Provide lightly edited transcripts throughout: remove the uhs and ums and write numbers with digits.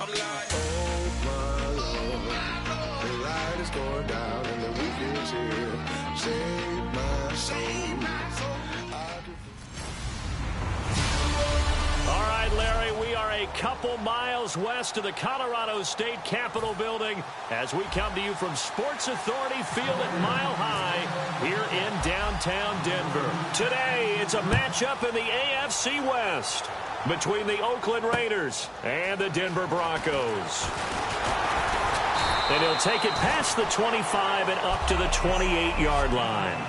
Oh, my Lord, the light is going down and the week is here. Save my soul. All right, Larry, we are a couple miles west of the Colorado State Capitol building as we come to you from Sports Authority Field at Mile High here in downtown Denver. Today, it's a matchup in the AFC West between the Oakland Raiders and the Denver Broncos. And he'll take it past the 25 and up to the 28-yard line.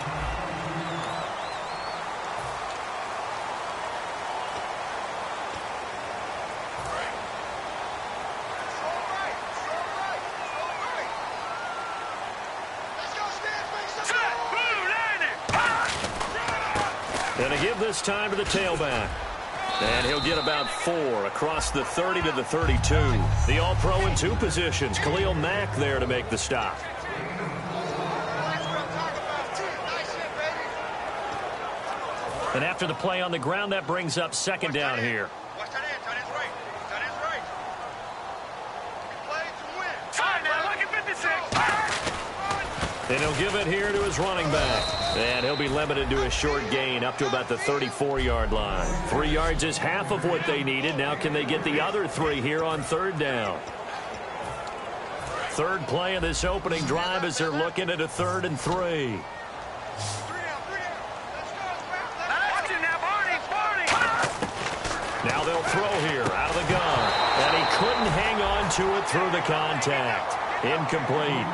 And to give this time to the tailback. And he'll get about 4 across the 30 to the 32. The All-Pro in 2 positions. Khalil Mack there to make the stop. And after the play on the ground, that brings up second down here. And he'll give it here to his running back. And he'll be limited to a short gain up to about the 34-yard line. 3 yards is half of what they needed. Now can they get the other 3 here on third down? Third play of this opening drive as they're looking at a 3rd and 3. Now they'll throw here out of the gun. And he couldn't hang on to it through the contact. Incomplete.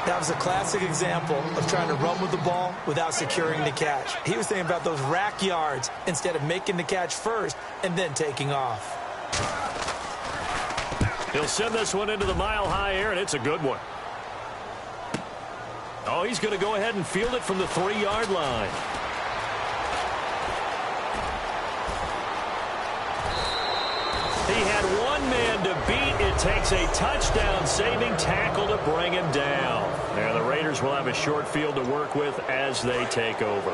That was a classic example of trying to run with the ball without securing the catch. He was thinking about those rack yards instead of making the catch first and then taking off. He'll send this one into the mile-high air, and it's a good one. Oh, he's going to go ahead and field it from the 3-yard line. He had one man to beat. It takes a touchdown-saving tackle to bring him down. And the Raiders will have a short field to work with as they take over.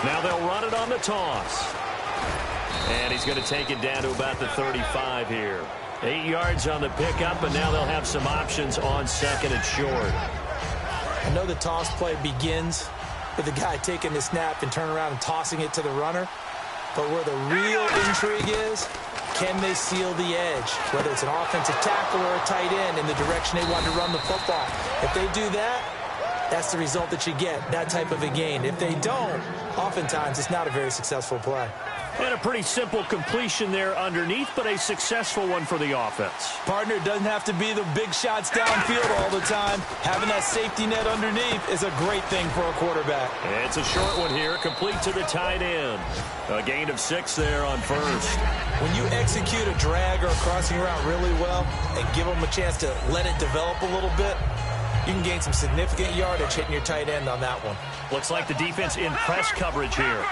Now they'll run it on the toss. And he's going to take it down to about the 35 here. 8 yards on the pickup, and now they'll have some options on second and short. I know the toss play begins with the guy taking the snap and turning around and tossing it to the runner. But where the real intrigue is, can they seal the edge? Whether it's an offensive tackle or a tight end in the direction they want to run the football. If they do that, that's the result that you get, that type of a gain. If they don't, oftentimes it's not a very successful play. And a pretty simple completion there underneath, but a successful one for the offense. Partner, doesn't have to be the big shots downfield all the time. Having that safety net underneath is a great thing for a quarterback. It's a short one here, complete to the tight end. A gain of 6 there on first. When you execute a drag or a crossing route really well and give them a chance to let it develop a little bit, you can gain some significant yardage hitting your tight end on that one. Looks like the defense in press coverage here.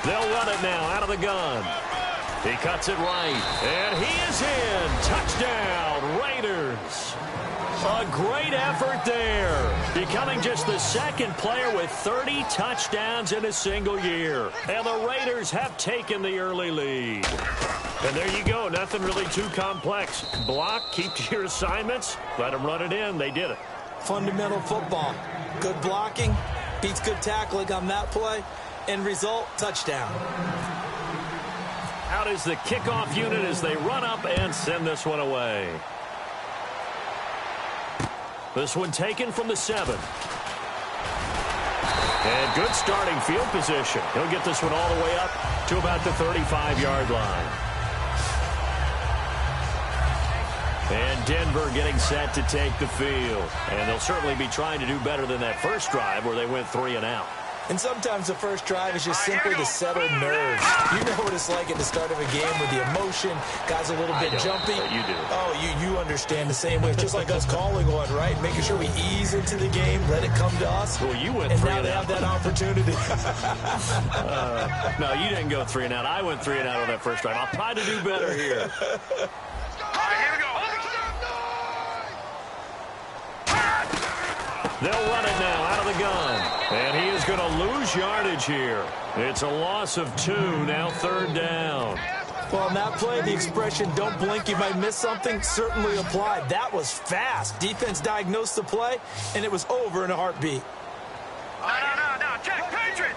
They'll run it now out of the gun. He cuts it right, and he is in. Touchdown, Raiders. A great effort there. Becoming just the second player with 30 touchdowns in a single year. And the Raiders have taken the early lead. And there you go. Nothing really too complex. Block, keep to your assignments, let them run it in. They did it. Fundamental football. Good blocking, beats good tackling on that play. End result, touchdown. Out is the kickoff unit as they run up and send this one away. This one taken from the 7. And good starting field position. He'll get this one all the way up to about the 35-yard line. And Denver getting set to take the field. And they'll certainly be trying to do better than that first drive where they went 3 and out. And sometimes the first drive is just simply to settle nerves. You know what it's like at the start of a game with the emotion, guys a little bit jumpy. You do. Oh, you understand the same way. It's just like us calling one, right? Making sure we ease into the game, let it come to us. Well, you went and 3 now and they out. have that opportunity. No, you didn't go 3 and out. I went 3 and out on that first drive. I'll try to do better here. They'll run it now out of the gun. And he is going to lose yardage here. It's a loss of 2, now 3rd down. Well, on that play, the expression, don't blink, you might miss something, certainly applied. That was fast. Defense diagnosed the play, and it was over in a heartbeat. No. Check. Patriot.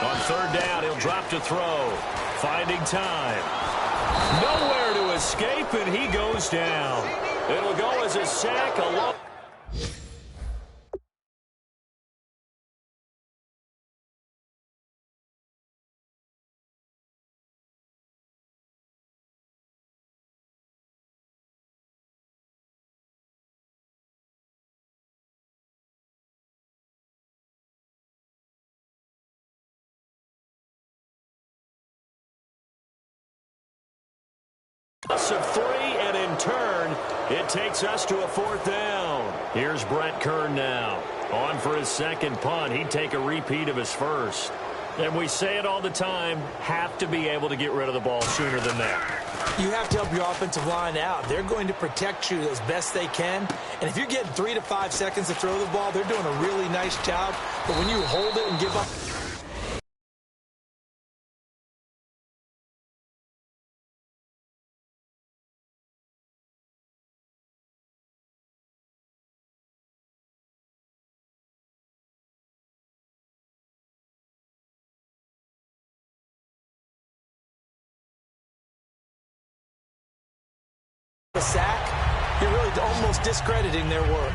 On 3rd down, he'll drop to throw. Finding time. Nowhere to escape, and he goes down. It'll go as a sack along. Of 3, and in turn, it takes us to a 4th down. Here's Brett Kern now. On for his 2nd punt. He'd take a repeat of his 1st. And we say it all the time, have to be able to get rid of the ball sooner than that. You have to help your offensive line out. They're going to protect you as best they can. And if you're getting 3 to 5 seconds to throw the ball, they're doing a really nice job. But when you hold it and give up... a sack, you're really almost discrediting their work.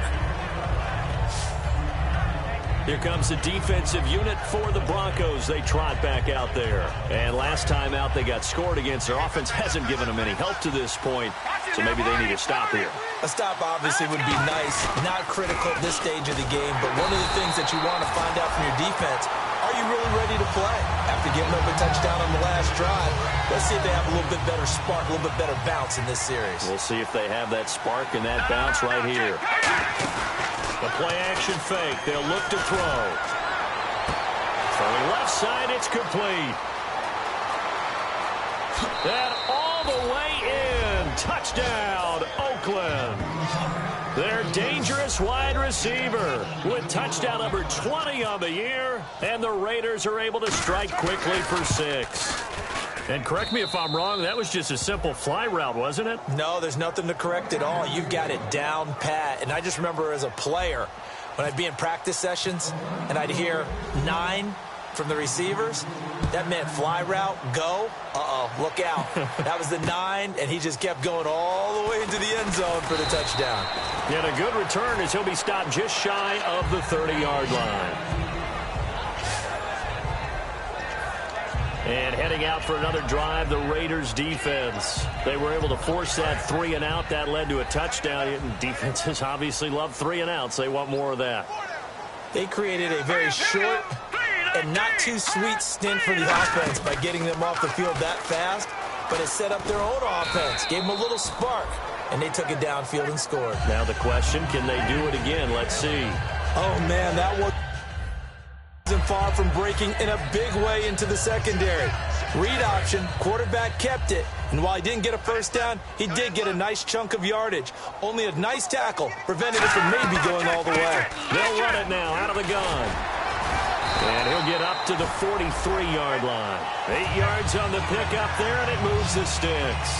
Here comes the defensive unit for the Broncos. They trot back out there. And last time out they got scored against. Their offense hasn't given them any help to this point, so maybe they need to stop here. A stop obviously would be nice, not critical at this stage of the game, but one of the things that you want to find out from your defense, are you really ready to play? After giving up a touchdown on the last drive, let's see if they have a little bit better spark, a little bit better bounce in this series. We'll see if they have that spark and that bounce right here. The play-action fake. They'll look to throw. Throwing left side, it's complete. And all the way in. Touchdown, Oakland. Their dangerous wide receiver with touchdown number 20 on the year. And the Raiders are able to strike quickly for 6. And correct me if I'm wrong, that was just a simple fly route, wasn't it? No, there's nothing to correct at all. You've got it down pat. And I just remember as a player, when I'd be in practice sessions and I'd hear 9 from the receivers, that meant fly route, go. Look out. That was the 9, and he just kept going all the way into the end zone for the touchdown. And a good return as he'll be stopped just shy of the 30-yard line. And heading out for another drive, the Raiders defense. They were able to force that 3-and-out. That led to a touchdown. Defenses obviously love 3-and-outs. They want more of that. They created a very short and not too sweet stint for the offense by getting them off the field that fast, but it set up their own offense, gave them a little spark, and they took it downfield and scored. Now the question, can they do it again? Let's see. Oh, man, that one isn't far from breaking in a big way into the secondary. Read option, quarterback kept it, and while he didn't get a first down, he did get a nice chunk of yardage. Only a nice tackle prevented it from maybe going all the way. They'll run it now out of the gun. And he'll get up to the 43-yard line. 8 yards on the pickup there, and it moves the sticks.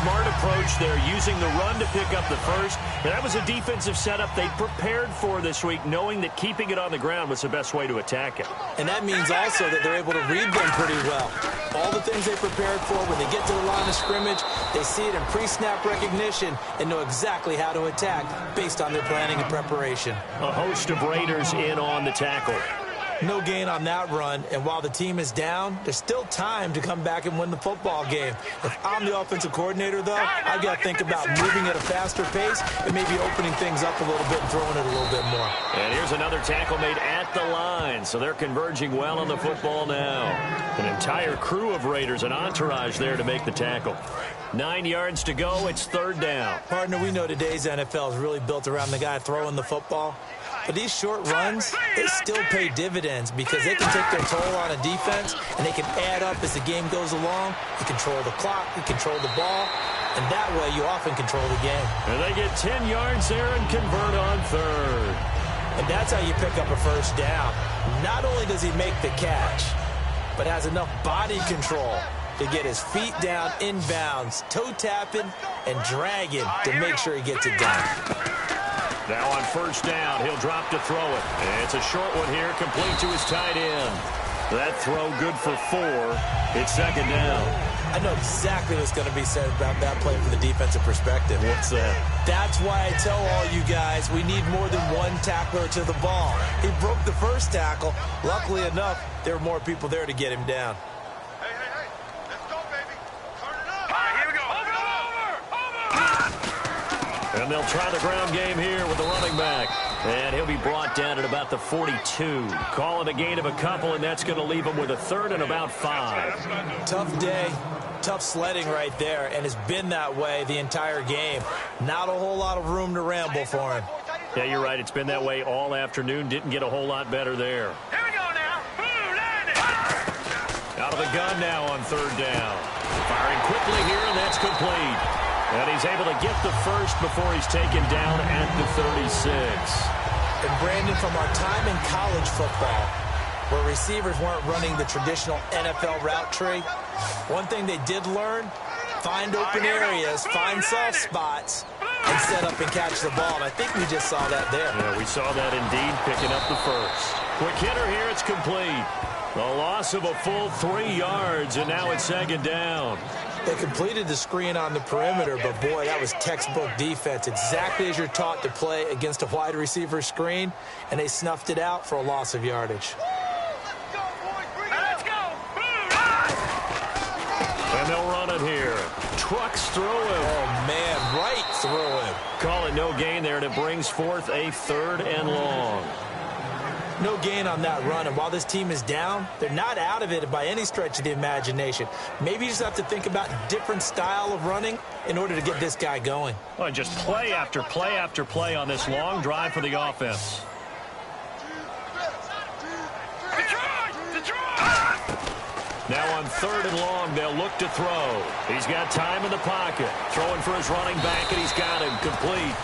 Smart approach there, using the run to pick up the first. And that was a defensive setup they prepared for this week, knowing that keeping it on the ground was the best way to attack it. And that means also that they're able to read them pretty well. All the things they prepared for, when they get to the line of scrimmage, they see it in pre-snap recognition and know exactly how to attack based on their planning and preparation. A host of Raiders in on the tackle. No gain on that run, and while the team is down, there's still time to come back and win the football game. If I'm the offensive coordinator, though, I've got to think about moving at a faster pace and maybe opening things up a little bit and throwing it a little bit more. And here's another tackle made at the line, so they're converging well on the football now. An entire crew of Raiders, an entourage there to make the tackle. 9 yards to go, it's 3rd down. Partner, we know today's NFL is really built around the guy throwing the football. But these short runs, they still pay dividends because they can take their toll on a defense and they can add up as the game goes along. You control the clock, you control the ball, And that way, you often control the game. And they get 10 yards there and convert on third. And that's how you pick up a first down. Not only does he make the catch, but has enough body control to get his feet down inbounds, toe tapping and dragging to make sure he gets it done. Now on first down, he'll drop to throw it. And it's a short one here, complete to his tight end. That throw good for 4. It's second down. I know exactly what's going to be said about that play from the defensive perspective. What's that? That's why I tell all you guys we need more than one tackler to the ball. He broke the first tackle. Luckily enough, there were more people there to get him down. Hey, let's go, baby. Turn it up. All right, here we go. Over. And they'll try the ground game here with the running back. And he'll be brought down at about the 42. Call it a gain of a couple, and that's going to leave him with a third and about 5. Tough day, tough sledding right there, and it's been that way the entire game. Not a whole lot of room to ramble for him. Yeah, you're right. It's been that way all afternoon. Didn't get a whole lot better there. Here we go now. Land it. Out of the gun now on third down. Firing quickly here, and that's complete. And he's able to get the first before he's taken down at the 36. And Brandon, from our time in college football, where receivers weren't running the traditional NFL route tree, one thing they did learn, find open areas, find soft spots, and set up and catch the ball. And I think we just saw that there. Yeah, we saw that indeed, picking up the first. Quick hitter here, it's complete. A loss of a full 3 yards, and now it's second down. They completed the screen on the perimeter, but boy, that was textbook defense. Exactly as you're taught to play against a wide receiver screen, and they snuffed it out for a loss of yardage. Let's go. And they'll run it here. Trucks through him. Oh, man, right through him. Call it no gain there, and it brings forth a third and long. No gain on that run, and while this team is down, they're not out of it by any stretch of the imagination. Maybe you just have to think about a different style of running in order to get this guy going. Well, just play after play after play on this long drive for the offense. Now on third and long, they'll look to throw. He's got time in the pocket. Throwing for his running back, and he's got him complete.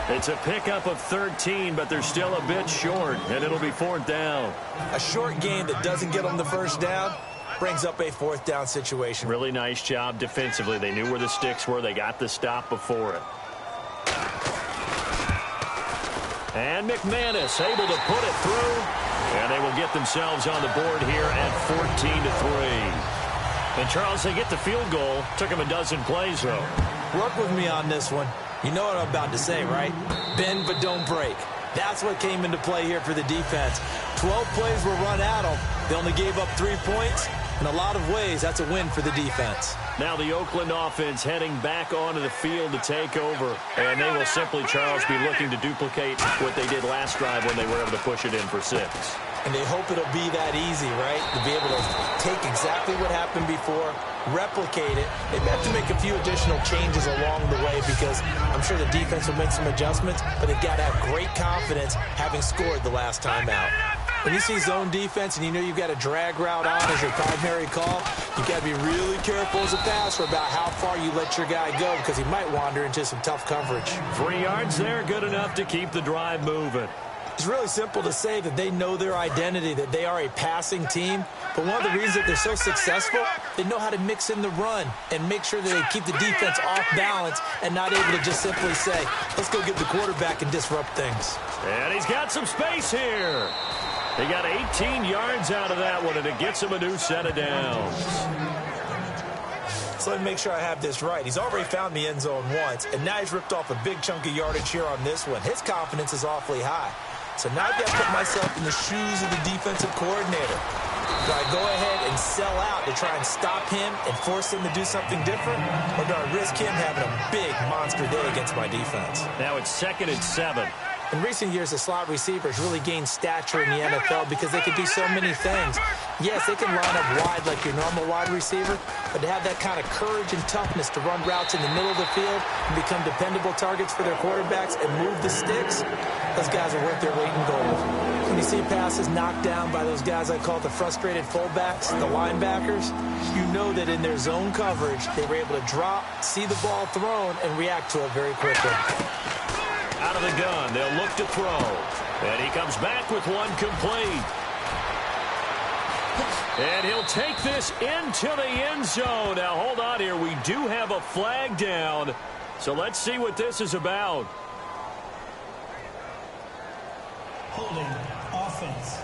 It's a pickup of 13, but they're still a bit short, and it'll be fourth down. A short gain that doesn't get them the first down brings up a fourth down situation. Really nice job defensively. They knew where the sticks were. They got the stop before it. And McManus able to put it through, and they will get themselves on the board here at 14-3. And, Charles, they get the field goal. Took them a dozen plays, though. Work with me on this one. You know what I'm about to say, right? Bend but don't break. That's what came into play here for the defense. 12 plays were run at them. They only gave up 3 points. In a lot of ways, that's a win for the defense. Now the Oakland offense heading back onto the field to take over. And they will simply, Charles, be looking to duplicate what they did last drive when they were able to push it in for 6. And they hope it'll be that easy, right? To be able to take exactly what happened before, replicate it. They may have to make a few additional changes along the way because I'm sure the defense will make some adjustments, but they've got to have great confidence having scored the last time out. When you see zone defense and you know you've got a drag route on as your primary call, you've got to be really careful as a passer about how far you let your guy go because he might wander into some tough coverage. 3 yards there, good enough to keep the drive moving. It's really simple to say that they know their identity, that they are a passing team. But one of the reasons that they're so successful, they know how to mix in the run and make sure that they keep the defense off balance and not able to just simply say, let's go get the quarterback and disrupt things. And he's got some space here. He got 18 yards out of that one, and it gets him a new set of downs. So let me make sure I have this right. He's already found the end zone once, and now he's ripped off a big chunk of yardage here on this one. His confidence is awfully high. So now I've got to put myself in the shoes of the defensive coordinator. Do I go ahead and sell out to try and stop him and force him to do something different? Or do I risk him having a big monster day against my defense? Now it's 2nd and 7. In recent years, the slot receivers really gained stature in the NFL because they can do so many things. Yes, they can line up wide like your normal wide receiver, but to have that kind of courage and toughness to run routes in the middle of the field and become dependable targets for their quarterbacks and move the sticks, those guys are worth their weight in gold. When you see passes knocked down by those guys I call the frustrated fullbacks, the linebackers, you know that in their zone coverage, they were able to drop, see the ball thrown, and react to it very quickly. Out of the gun, they'll look to throw. And he comes back with one complete. And he'll take this into the end zone. Now, hold on here. We do have a flag down. So let's see what this is about. Holding offense.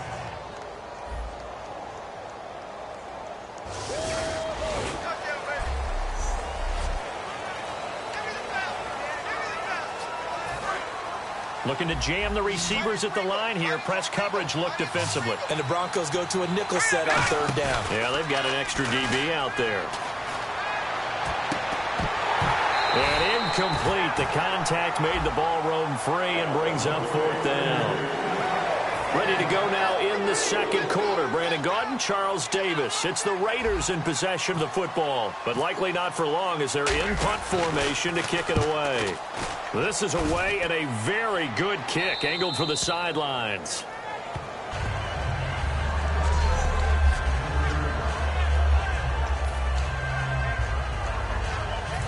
Looking to jam the receivers at the line here. Press coverage look defensively. And the Broncos go to a nickel set on third down. Yeah, they've got an extra DB out there. And incomplete. The contact made the ball roam free and brings up fourth down. Ready to go now in the second quarter. Brandon Gaudin, Charles Davis. It's the Raiders in possession of the football, but likely not for long as they're in punt formation to kick it away. This is away and a very good kick, angled for the sidelines.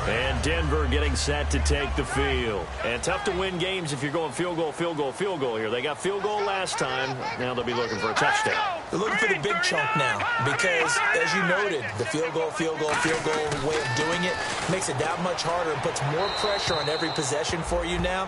And Denver getting set to take the field. And tough to win games if you're going field goal, field goal, field goal here. They got field goal last time. Now they'll be looking for a touchdown. They're looking for the big chunk now because, as you noted, the field goal way of doing it makes it that much harder and puts more pressure on every possession for you now.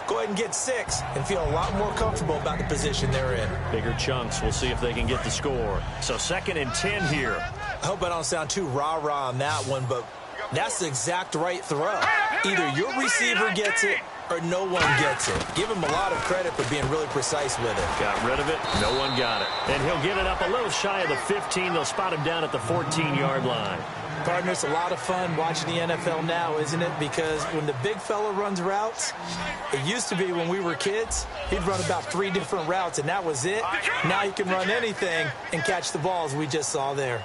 Go ahead and get 6 and feel a lot more comfortable about the position they're in. Bigger chunks. We'll see if they can get the score. So 2nd and 10 here. I hope I don't sound too rah-rah on that one, but that's the exact right throw. Either your receiver gets it or no one gets it. Give him a lot of credit for being really precise with it. Got rid of it. No one got it. And he'll get it up a little shy of the 15. They'll spot him down at the 14-yard line. Partner, it's a lot of fun watching the NFL now, isn't it? Because when the big fella runs routes, it used to be when we were kids, he'd run about 3 different routes, and that was it. Now he can run anything and catch the balls we just saw there.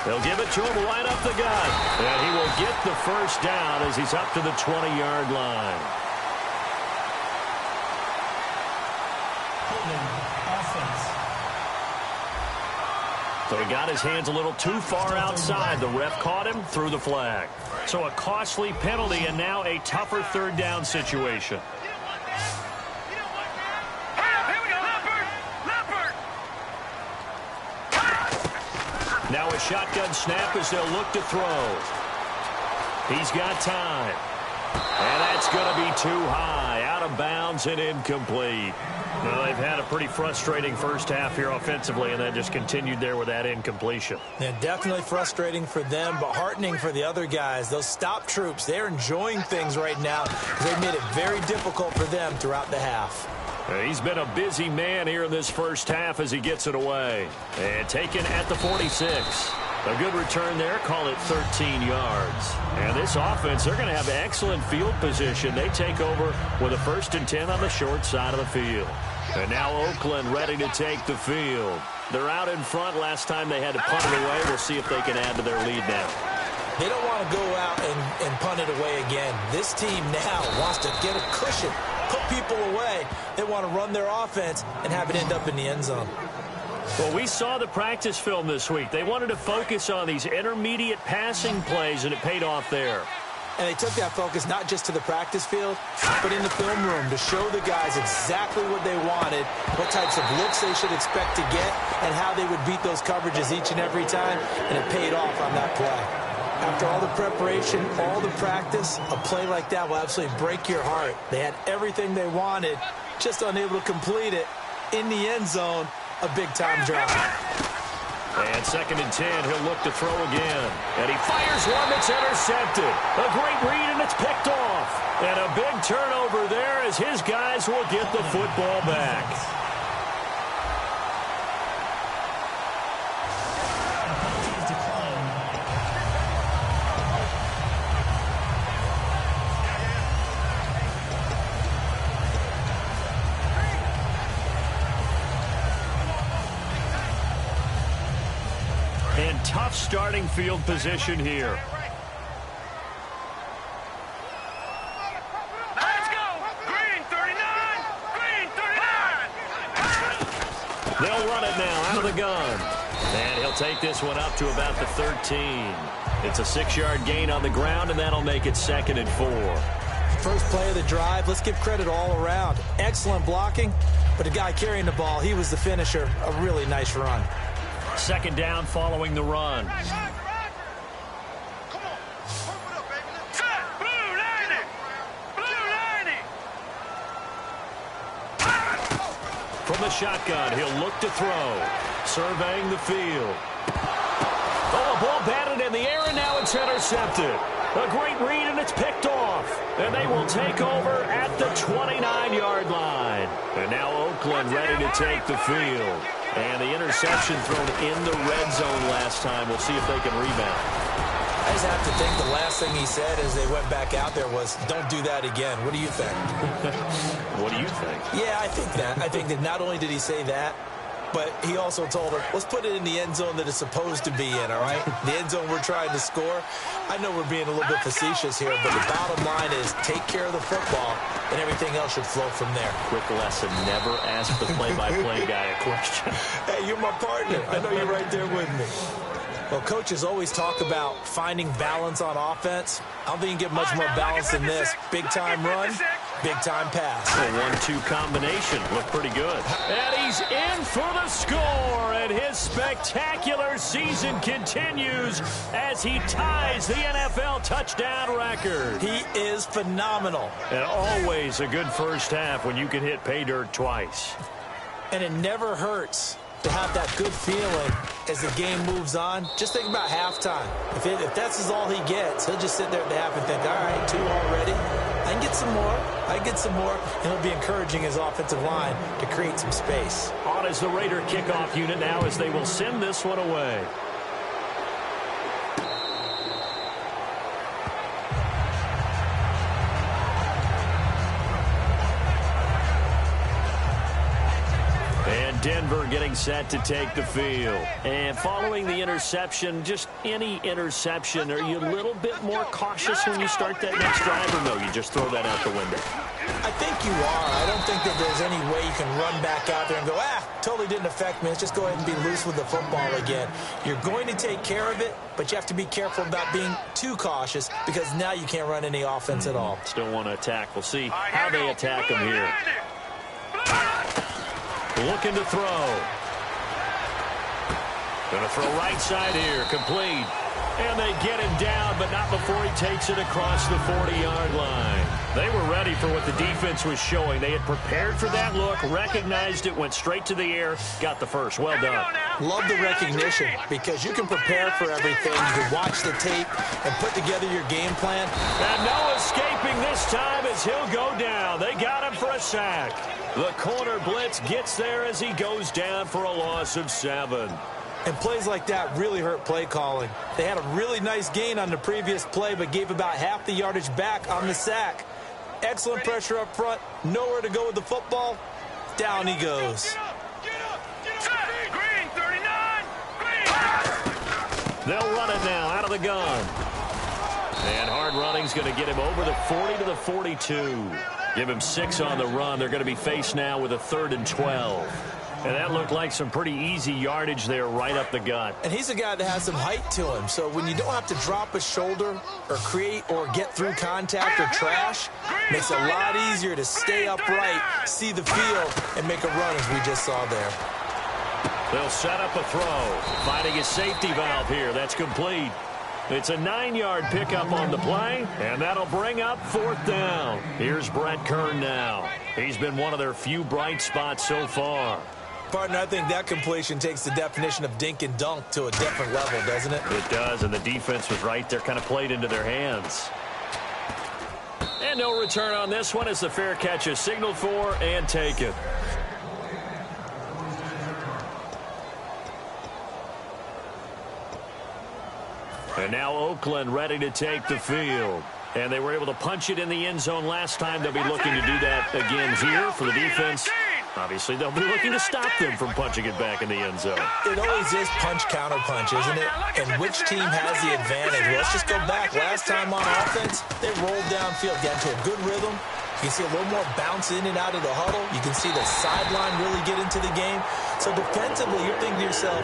They'll give it to him right up the gut. And he will get the first down as he's up to the 20-yard line. Offense. So he got his hands a little too far outside. The ref caught him, threw the flag. So a costly penalty and now a tougher third down situation. Now a shotgun snap as they'll look to throw. He's got time. And that's going to be too high. Out of bounds and incomplete. Well, they've had a pretty frustrating first half here offensively, and then just continued there with that incompletion. Yeah, definitely frustrating for them, but heartening for the other guys. Those stop troops, they're enjoying things right now because they've made it very difficult for them throughout the half. He's been a busy man here in this first half as he gets it away. And taken at the 46. A good return there, call it 13 yards. And this offense, they're going to have excellent field position. They take over with a 1st and 10 on the short side of the field. And now Oakland ready to take the field. They're out in front. Last time they had to punt it away. We'll see if they can add to their lead now. They don't want to go out and punt it away again. This team now wants to get a cushion, put people away. They want to run their offense and have it end up in the end zone. Well, we saw the practice film this week. They wanted to focus on these intermediate passing plays, and it paid off there. And they took that focus not just to the practice field, but in the film room to show the guys exactly what they wanted, what types of looks they should expect to get, and how they would beat those coverages each and every time, and it paid off on that play. After all the preparation, all the practice, a play like that will absolutely break your heart. They had everything they wanted, just unable to complete it in the end zone. A big-time drive. And 2nd and 10, he'll look to throw again. And he fires one that's intercepted. A great read, and it's picked off. And a big turnover there as his guys will get the football back. starting field position here. Let's go. Green 39. Green 39. They'll run it now out of the gun. And he'll take this one up to about the 13. It's a 6-yard gain on the ground, and that'll make it 2nd and 4. First play of the drive, let's give credit all around. Excellent blocking, but the guy carrying the ball, he was the finisher. A really nice run. 2nd down following the run. Come on. Pump it up, baby. Set. Blue 90. Blue 90. From the shotgun, he'll look to throw. Surveying the field. Oh, a ball batted in the air, and now it's intercepted. A great read, and it's picked off. And they will take over at the 29-yard line. And now Oakland ready to take the field. And the interception thrown in the red zone last time. We'll see if they can rebound. I just have to think the last thing he said as they went back out there was, don't do that again. What do you think? What do you think? Yeah, I think that. I think that not only did he say that, but he also told her, let's put it in the end zone that it's supposed to be in, all right? The end zone we're trying to score. I know we're being a little bit facetious here, but the bottom line is take care of the football, and everything else should flow from there. Quick lesson, never ask the play-by-play guy a question. Hey, you're my partner. I know you're right there with me. Well, coaches always talk about finding balance on offense. I don't think you can get much more balance than this. Big-time run, big-time pass. A 1-2 combination looked pretty good. And he's in for the score, and his spectacular season continues as he ties the NFL touchdown record. He is phenomenal. And always a good first half when you can hit pay dirt twice. And it never hurts to have that good feeling as the game moves on. Just think about halftime. If that's all he gets, he'll just sit there at the half and think, all right, 2 already. I can get some more. I can get some more. And he'll be encouraging his offensive line to create some space. On is the Raider kickoff unit now as they will send this one away. Denver getting set to take the field. And following the interception, just any interception, are you a little bit more cautious when you start that next drive, or no, you just throw that out the window? I think you are. I don't think that there's any way you can run back out there and go, totally didn't affect me. Let's just go ahead and be loose with the football again. You're going to take care of it, but you have to be careful about being too cautious because now you can't run any offense at all. Still want to attack. We'll see how they attack them here. Looking to throw. Going to throw right side here. Complete. And they get him down, but not before he takes it across the 40-yard line. They were ready for what the defense was showing. They had prepared for that look, recognized it, went straight to the air, got the first. Well done. Love the recognition because you can prepare for everything. You can watch the tape and put together your game plan. And no escaping this time as he'll go down. They got him for a sack. The corner blitz gets there as he goes down for a loss of 7. And plays like that really hurt play calling. They had a really nice gain on the previous play, but gave about half the yardage back on the sack. Excellent pressure up front. Nowhere to go with the football. Down he goes. Green 39. Green. They'll run it now out of the gun. And hard running's going to get him over the 40 to the 42. Give him 6 on the run. They're going to be faced now with a 3rd and 12. And that looked like some pretty easy yardage there right up the gut. And he's a guy that has some height to him. So when you don't have to drop a shoulder or create or get through contact or trash, makes it a lot easier to stay upright, see the field, and make a run as we just saw there. They'll set up a throw. Finding his safety valve here. That's complete. It's a 9-yard pickup on the play, and that'll bring up 4th down. Here's Brett Kern now. He's been one of their few bright spots so far. Partner, I think that completion takes the definition of dink and dunk to a different level, doesn't it? It does, and the defense was right there, kind of played into their hands. And no return on this one as the fair catch is signaled for and taken. And now Oakland ready to take the field. And they were able to punch it in the end zone last time. They'll be looking to do that again here for the defense. Obviously, they'll be looking to stop them from punching it back in the end zone. It always is punch-counter-punch, isn't it? And which team has the advantage? Well, let's just go back. Last time on offense, they rolled downfield, got into a good rhythm. You can see a little more bounce in and out of the huddle. You can see the sideline really get into the game. So defensively, you're thinking to yourself,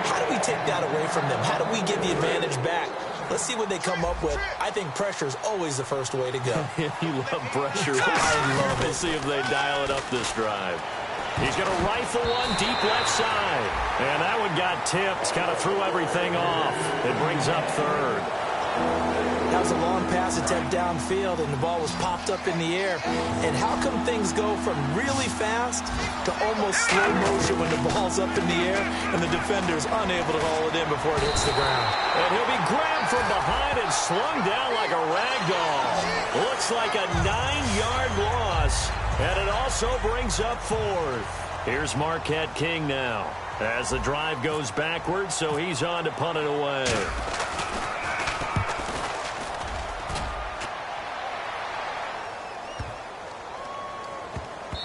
how do we take that away from them? How do we get the advantage back? Let's see what they come up with. I think pressure is always the first way to go. You love pressure. I love it. We'll see if they dial it up this drive. He's going to rifle one deep left side. And that one got tipped. Kind of threw everything off. It brings up third. That was a long pass attempt downfield, and the ball was popped up in the air. And how come things go from really fast to almost slow motion when the ball's up in the air and the defender's unable to haul it in before it hits the ground? And he'll be grabbed from behind and slung down like a rag doll. Looks like a 9-yard loss, and it also brings up fourth. Here's Marquette King now as the drive goes backwards, so he's on to punt it away.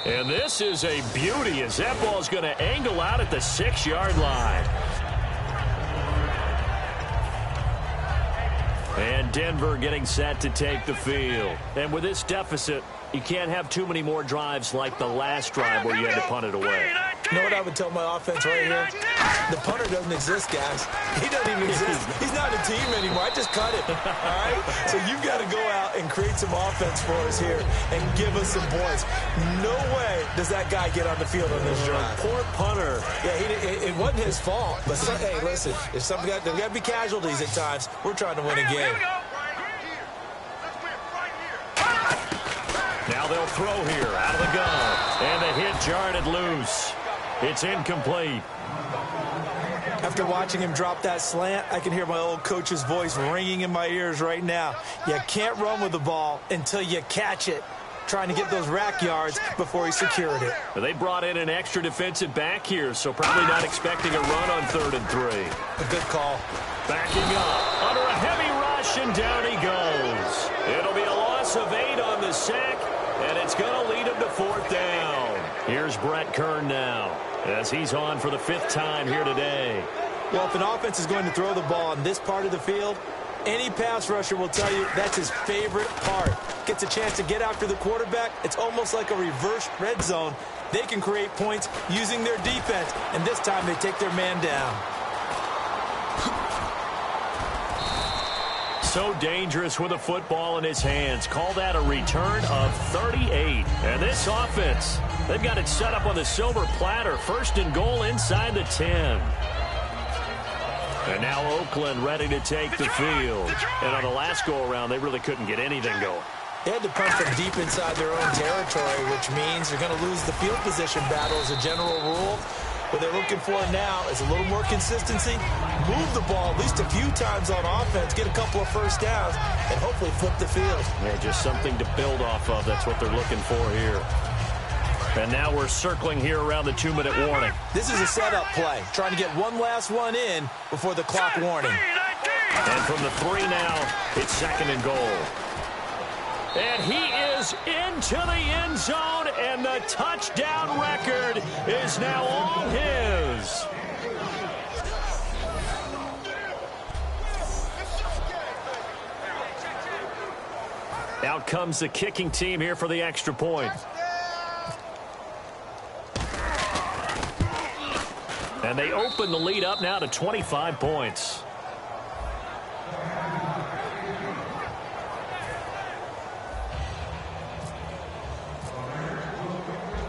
And this is a beauty as that ball's going to angle out at the 6-yard line. And Denver getting set to take the field. And with this deficit, you can't have too many more drives like the last drive where you had to punt it away. You know what I would tell my offense right here? The punter doesn't exist, guys. He doesn't even exist. He's not a team anymore. I just cut him. All right? So you've got to go out and create some offense for us here and give us some points. No way does that guy get on the field on this drive. Poor punter. Yeah, it wasn't his fault. But, hey, listen, if there's got to be casualties at times. We're trying to win a game. Now they'll throw here out of the gun. And the hit jarred it loose. It's incomplete. After watching him drop that slant, I can hear my old coach's voice ringing in my ears right now. You can't run with the ball until you catch it. Trying to get those rack yards before he secured it. They brought in an extra defensive back here, so probably not expecting a run on 3rd and 3. A good call. Backing up under a heavy rush, and down he goes. It'll be a loss of 8 on the sack, and it's going to lead him to 4th down. Here's Brett Kern now as he's on for the 5th time here today. Well, if an offense is going to throw the ball on this part of the field, any pass rusher will tell you that's his favorite part. Gets a chance to get after the quarterback. It's almost like a reverse red zone. They can create points using their defense, and this time they take their man down. So dangerous with a football in his hands. Call that a return of 38. And this offense, they've got it set up on the silver platter. 1st and goal inside the 10. And now Oakland ready to take the field. And on the last go-around, they really couldn't get anything going. They had to punt from deep inside their own territory, which means they're going to lose the field position battle as a general rule. What they're looking for now is a little more consistency, move the ball at least a few times on offense, get a couple of first downs, and hopefully flip the field. Yeah, just something to build off of. That's what they're looking for here. And now we're circling here around the 2-minute warning. This is a setup play, trying to get one last one in before the clock warning. And from the 3 now, it's 2nd and goal. And he is into the end zone, and the touchdown record is now all his. Out comes the kicking team here for the extra point. And they open the lead up now to 25 points.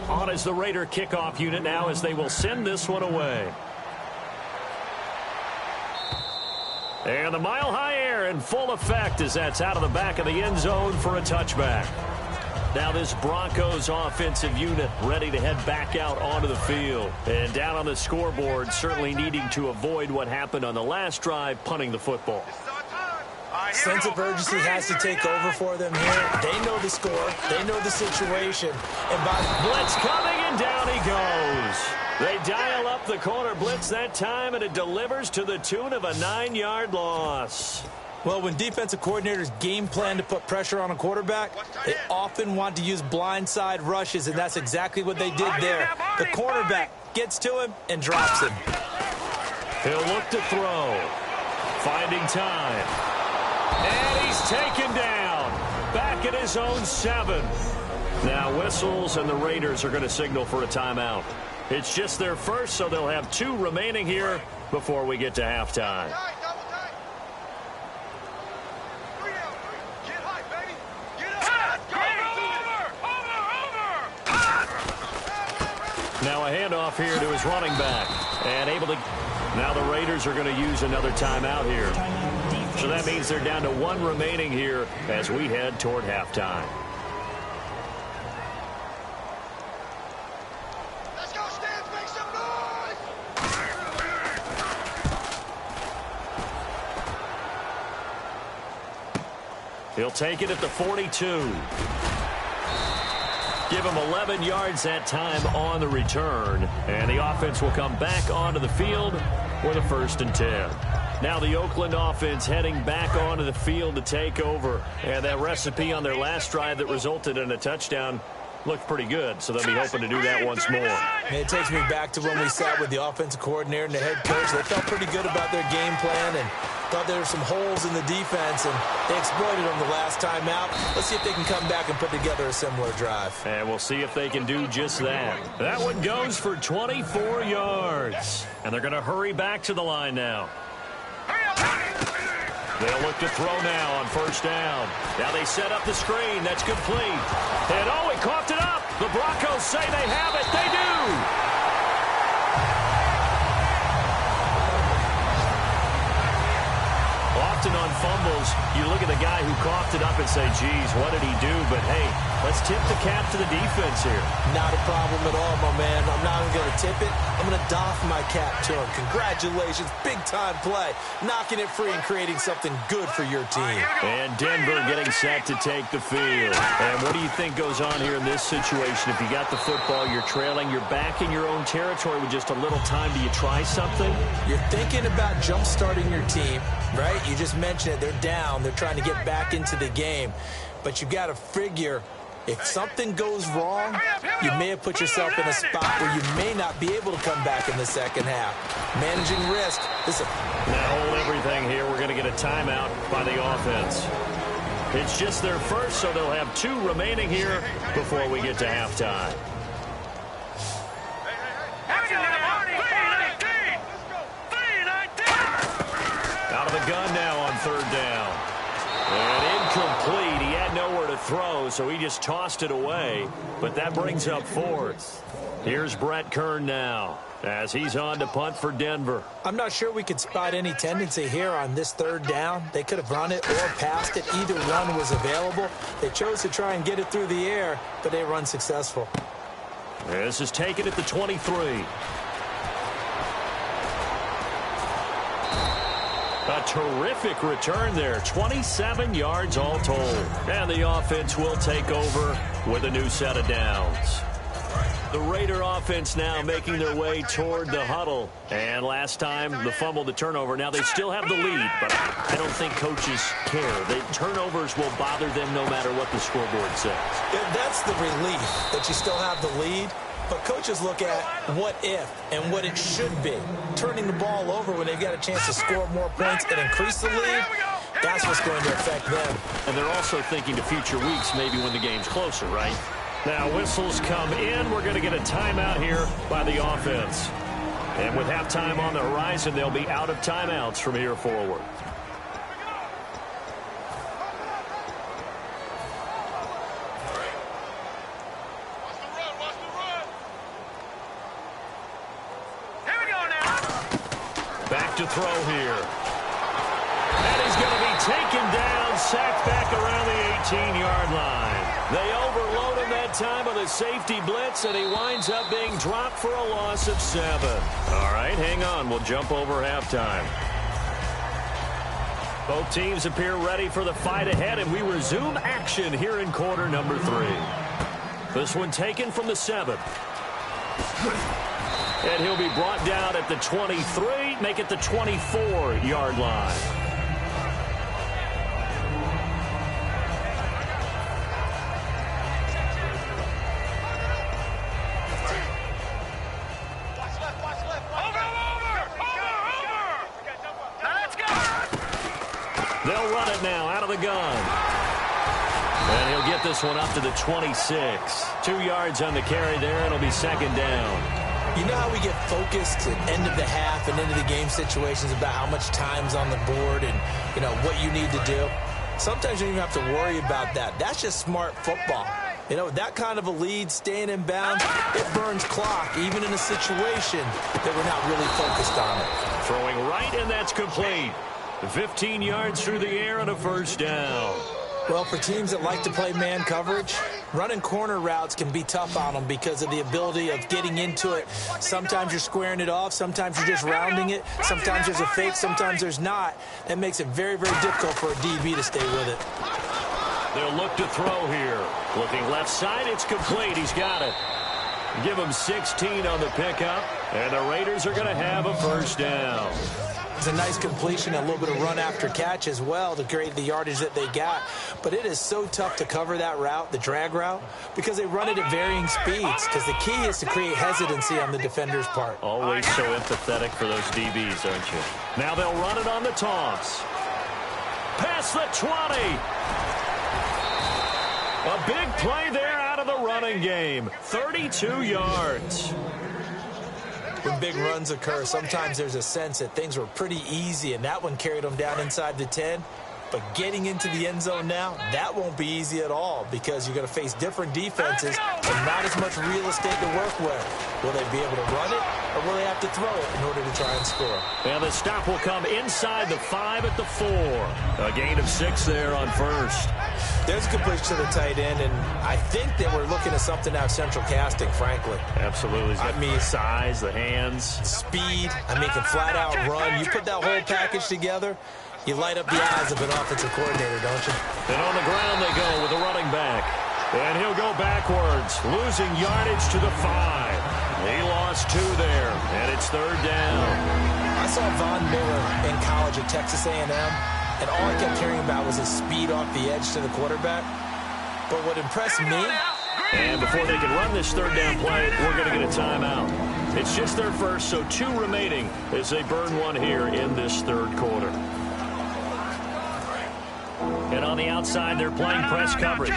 On is the Raider kickoff unit now as they will send this one away. And the mile-high air in full effect as that's out of the back of the end zone for a touchback. Now this Broncos offensive unit ready to head back out onto the field. And down on the scoreboard, certainly needing to avoid what happened on the last drive, punting the football. Sense of urgency has to take over for them here. They know the score. They know the situation. And by blitz coming, and down he goes. They dial up the corner blitz that time, and it delivers to the tune of a 9-yard loss. Well, when defensive coordinators game plan to put pressure on a quarterback, they often want to use blindside rushes, and that's exactly what they did there. The cornerback gets to him and drops him. He'll look to throw. Finding time. And he's taken down. Back at his own 7. Now whistles, and the Raiders are going to signal for a timeout. It's just their first, so they'll have 2 remaining here before we get to halftime. Now a handoff here to his running back. And able to... Now the Raiders are going to use another timeout here. So that means they're down to 1 remaining here as we head toward halftime. Let's go, Stans, make some noise! He'll take it at the 42. Give him 11 yards that time on the return. And the offense will come back onto the field with a 1st and 10. Now the Oakland offense heading back onto the field to take over. And that recipe on their last drive that resulted in a touchdown looked pretty good, so they'll be hoping to do that once more. And it takes me back to when we sat with the offensive coordinator and the head coach. They felt pretty good about their game plan and thought there were some holes in the defense, and they exploited them the last time out. Let's see if they can come back and put together a similar drive. And we'll see if they can do just that. That one goes for 24 yards. And they're going to hurry back to the line now. They'll look to throw now on 1st down. Now they set up the screen. That's complete. And oh, he coughed it up. The Broncos say they have it. They do. Often on fumbles, you look at the guy who coughed it up and say, geez, what did he do? But, hey, let's tip the cap to the defense here. Not a problem at all, my man. I'm not even going to tip it. I'm going to doff my cap to him. Congratulations. Big-time play. Knocking it free and creating something good for your team. And Denver getting set to take the field. And what do you think goes on here in this situation? If you got the football, you're trailing, you're back in your own territory with just a little time. Do you try something? You're thinking about jump-starting your team, right? You just mentioned it. They're down. They're trying to get back into the game. But you got to figure, if something goes wrong, you may have put yourself in a spot where you may not be able to come back in the second half. Managing risk. Listen. Now hold everything here. We're going to get a timeout by the offense. It's just their first, so they'll have 2 remaining here before we get to halftime. Out of the gun now on 3rd down. And incomplete. He had nowhere to throw, so he just tossed it away. But that brings up 4th. Here's Brett Kern now as he's on to punt for Denver. I'm not sure we could spot any tendency here on this 3rd down. They could have run it or passed it. Either one was available. They chose to try and get it through the air, but they were unsuccessful. This is taken at the 23. A terrific return there. 27 yards all told. And the offense will take over with a new set of downs. The Raider offense now making their way toward the huddle. And last time, the fumble, the turnover. Now they still have the lead, but I don't think coaches care. The turnovers will bother them no matter what the scoreboard says. Yeah, that's the relief that you still have the lead. But coaches look at what if and what it should be. Turning the ball over when they've got a chance to score more points and increase the lead, that's what's going to affect them. And they're also thinking to future weeks, maybe when the game's closer, right? Now whistles come in. We're going to get a timeout here by the offense. And with halftime on the horizon, they'll be out of timeouts from here forward. Back to throw here. And he's going to be taken down, sacked back around the 18-yard line. They overload him that time with a safety blitz, and he winds up being dropped for a loss of 7. All right, hang on. We'll jump over halftime. Both teams appear ready for the fight ahead, and we resume action here in quarter number 3. This one taken from the 7. And he'll be brought down at the 23, make it the 24-yard line. run it now out of the gun. And he'll get this one up to the 26. 2 yards on the carry there, and it'll be second down. You know how we get focused at end of the half and into the game situations about how much time's on the board and, you know, what you need to do? Sometimes you don't even have to worry about that. That's just smart football. You know, with that kind of a lead, staying in bounds, it burns clock, even in a situation that we're not really focused on it. Throwing right, and that's complete. 15 yards through the air and a first down. Well, for teams that like to play man coverage, running corner routes can be tough on them because of the ability of getting into it. Sometimes you're squaring it off. Sometimes you're just rounding it. Sometimes there's a fake. Sometimes there's not. That makes it very, very difficult for a DB to stay with it. They'll look to throw here. Looking left side, it's complete. He's got it. Give him 16 on the pickup, and the Raiders are going to have a first down. It's a nice completion, a little bit of run after catch as well to create the yardage that they got. But it is so tough to cover that route, the drag route, because they run it at varying speeds. Because the key is to create hesitancy on the defender's part. Always so empathetic for those DBs, aren't you? Now they'll run it on the toss. Past the 20. A big play there out of the running game. 32 yards. When big runs occur, sometimes there's a sense that things were pretty easy, and that one carried them down inside the 10. But getting into the end zone now, that won't be easy at all because you're going to face different defenses and not as much real estate to work with. Will they be able to run it, or will they have to throw it in order to try and score? And the stop will come inside the 5 at the 4. A gain of 6 there on first. There's a completion to the tight end, and I think that we're looking at something out of central casting, frankly. Absolutely. He's got the size, the hands. Speed. I mean, can flat out run. You put that whole package together, you light up the eyes of an offensive coordinator, don't you? And on the ground they go with the running back. And he'll go backwards, losing yardage to the 5. He lost 2 there, and it's third down. I saw Von Miller in college at Texas A&M, and all I kept hearing about was his speed off the edge to the quarterback. But what impressed me... And before they can run this third down play, we're going to get a timeout. It's just their first, so 2 remaining as they burn one here in this third quarter. And on the outside, they're playing press coverage.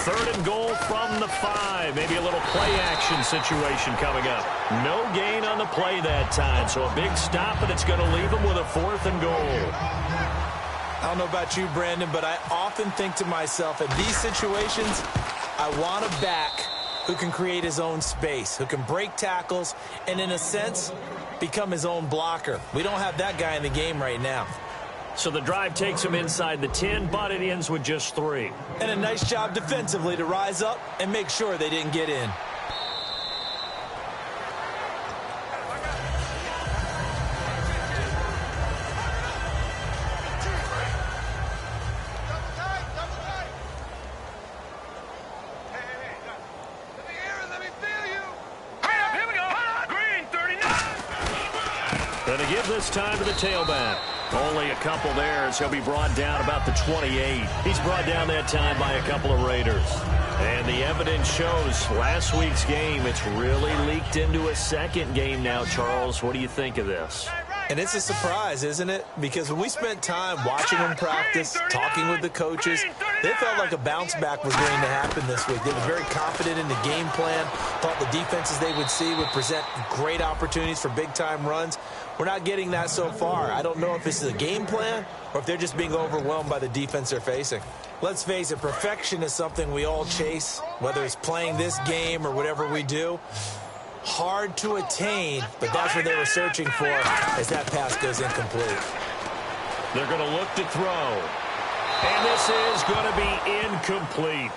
Third and goal from the 5. Maybe a little play action situation coming up. No gain on the play that time, so a big stop, and it's going to leave them with a 4th and goal. I don't know about you, Brandon, but I often think to myself, in these situations, I want a back who can create his own space, who can break tackles, and in a sense, become his own blocker. We don't have that guy in the game right now. So the drive takes him inside the 10, but it ends with just 3. And a nice job defensively to rise up and make sure they didn't get in. Going to give this time to the tailback. Only a couple there as he'll be brought down about the 28. He's brought down that time by a couple of Raiders. And the evidence shows last week's game, it's really leaked into a second game now, Charles. What do you think of this? And it's a surprise, isn't it? Because when we spent time watching them practice, talking with the coaches, they felt like a bounce back was going to happen this week. They were very confident in the game plan, thought the defenses they would see would present great opportunities for big-time runs. We're not getting that so far. I don't know if this is a game plan or if they're just being overwhelmed by the defense they're facing. Let's face it, perfection is something we all chase, whether it's playing this game or whatever we do. Hard to attain, but that's what they were searching for as that pass goes incomplete. They're going to look to throw. And this is going to be incomplete.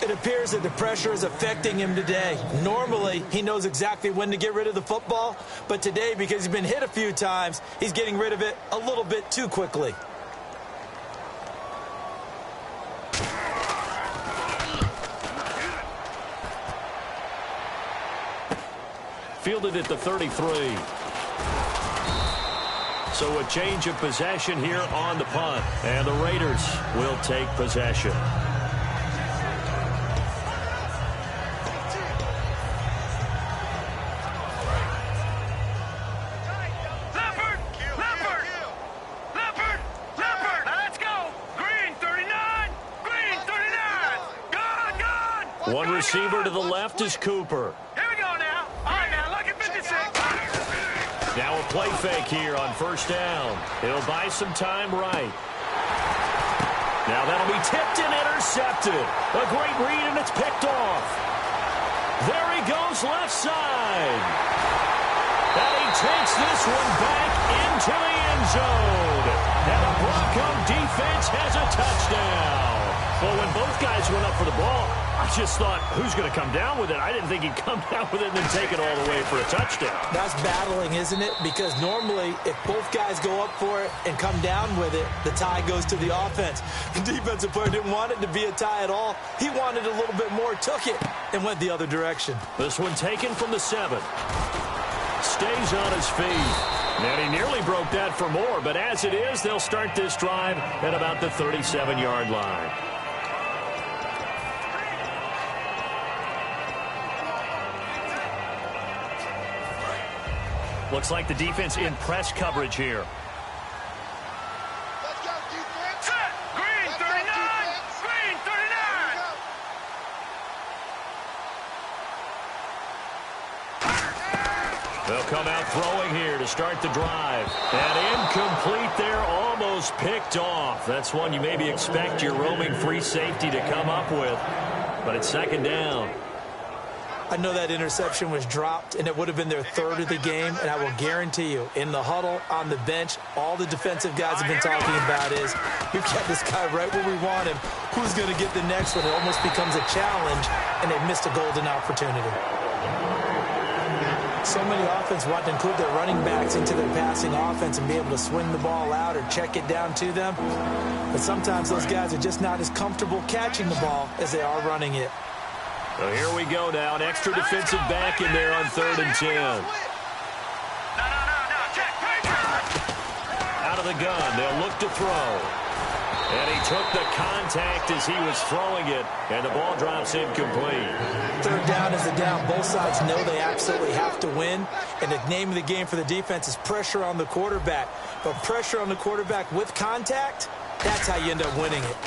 It appears that the pressure is affecting him today. Normally, he knows exactly when to get rid of the football, but today, because he's been hit a few times, he's getting rid of it a little bit too quickly. Fielded at the 33. So a change of possession here on the punt. And the Raiders will take possession. One receiver to the left is Cooper. Here we go now. All right, now, look at 56. Now a play fake here on first down. It'll buy some time right. Now that'll be tipped and intercepted. A great read, and it's picked off. There he goes left side. And he takes this one back into the end zone. And the Bronco defense has a touchdown. Well, when both guys went up for the ball, I just thought, who's going to come down with it? I didn't think he'd come down with it and then take it all the way for a touchdown. That's battling, isn't it? Because normally, if both guys go up for it and come down with it, the tie goes to the offense. The defensive player didn't want it to be a tie at all. He wanted a little bit more, took it, and went the other direction. This one taken from the 7. Stays on his feet. And he nearly broke that for more, but as it is, they'll start this drive at about the 37-yard line. Looks like the defense in press coverage here. Let's go, defense. Set. Green, 39. Green, 39. They'll come out throwing here to start the drive. And incomplete there, almost picked off. That's one you maybe expect your roaming free safety to come up with. But it's second down. I know that interception was dropped, and it would have been their third of the game, and I will guarantee you, in the huddle, on the bench, all the defensive guys have been talking about is, we've kept this guy right where we want him. Who's going to get the next one? It almost becomes a challenge, and they've missed a golden opportunity. So many offenses want to include their running backs into their passing offense and be able to swing the ball out or check it down to them. But sometimes those guys are just not as comfortable catching the ball as they are running it. So here we go now. An extra defensive back in there on 3rd and 10. No. Check. Out of the gun. They'll look to throw. And he took the contact as he was throwing it, and the ball drops incomplete. 3rd down is the down. Both sides know they absolutely have to win, and the name of the game for the defense is pressure on the quarterback. But pressure on the quarterback with contact, that's how you end up winning it.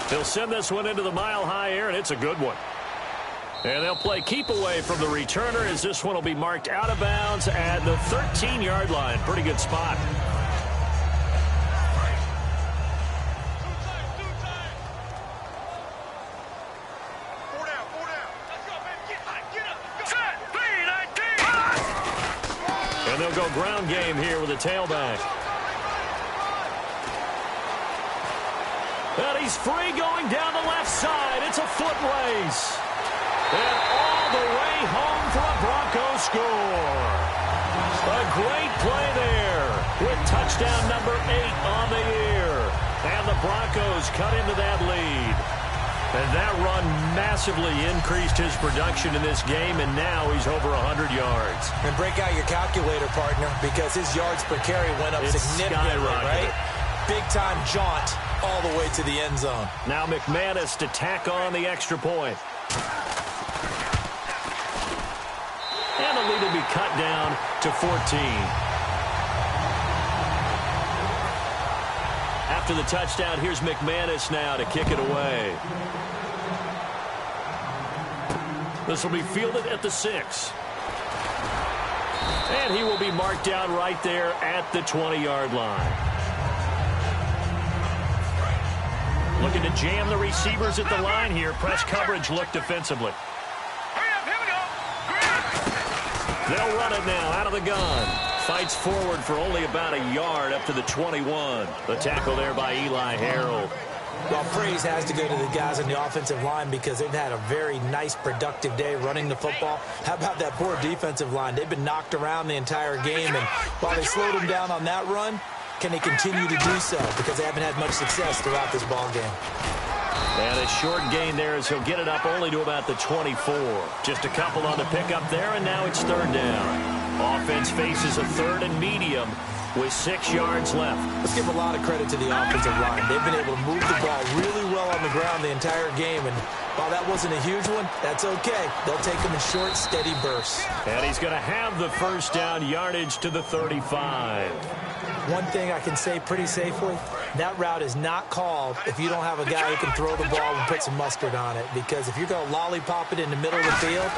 They'll send this one into the mile-high air, and it's a good one. And they'll play keep away from the returner as this one will be marked out of bounds at the 13-yard line. Pretty good spot. And they'll go ground game here with a tailback. And he's free going down the left side. It's a foot race. And all the way home for a Broncos score. A great play there with touchdown number 8 on the year. And the Broncos cut into that lead. And that run massively increased his production in this game, and now he's over 100 yards. And break out your calculator, partner, because his yards per carry went up significantly, right? Big-time jaunt all the way to the end zone. Now McManus to tack on the extra point. And the lead will be cut down to 14. After the touchdown, here's McManus now to kick it away. This will be fielded at the 6. And he will be marked down right there at the 20-yard line. Looking to jam the receivers at the line here. Press coverage look defensively. They'll run it now out of the gun. Fights forward for only about a yard up to the 21. The tackle there by Eli Harold. Well, praise has to go to the guys on the offensive line because they've had a very nice, productive day running the football. How about that poor defensive line? They've been knocked around the entire game, and while they slowed them down on that run, can they continue to do so? Because they haven't had much success throughout this ball game. And a short gain there as he'll get it up only to about the 24. Just a couple on the pickup there, and now it's 3rd down. Offense faces a 3rd and medium with 6 yards left. Let's give a lot of credit to the offensive line. They've been able to move the ball really well on the ground the entire game, and while that wasn't a huge one, that's okay. They'll take them in short, steady bursts. And he's going to have the first down yardage to the 35. One thing I can say pretty safely, that route is not called if you don't have a guy who can throw the ball and put some mustard on it. Because if you're going to lollipop it in the middle of the field,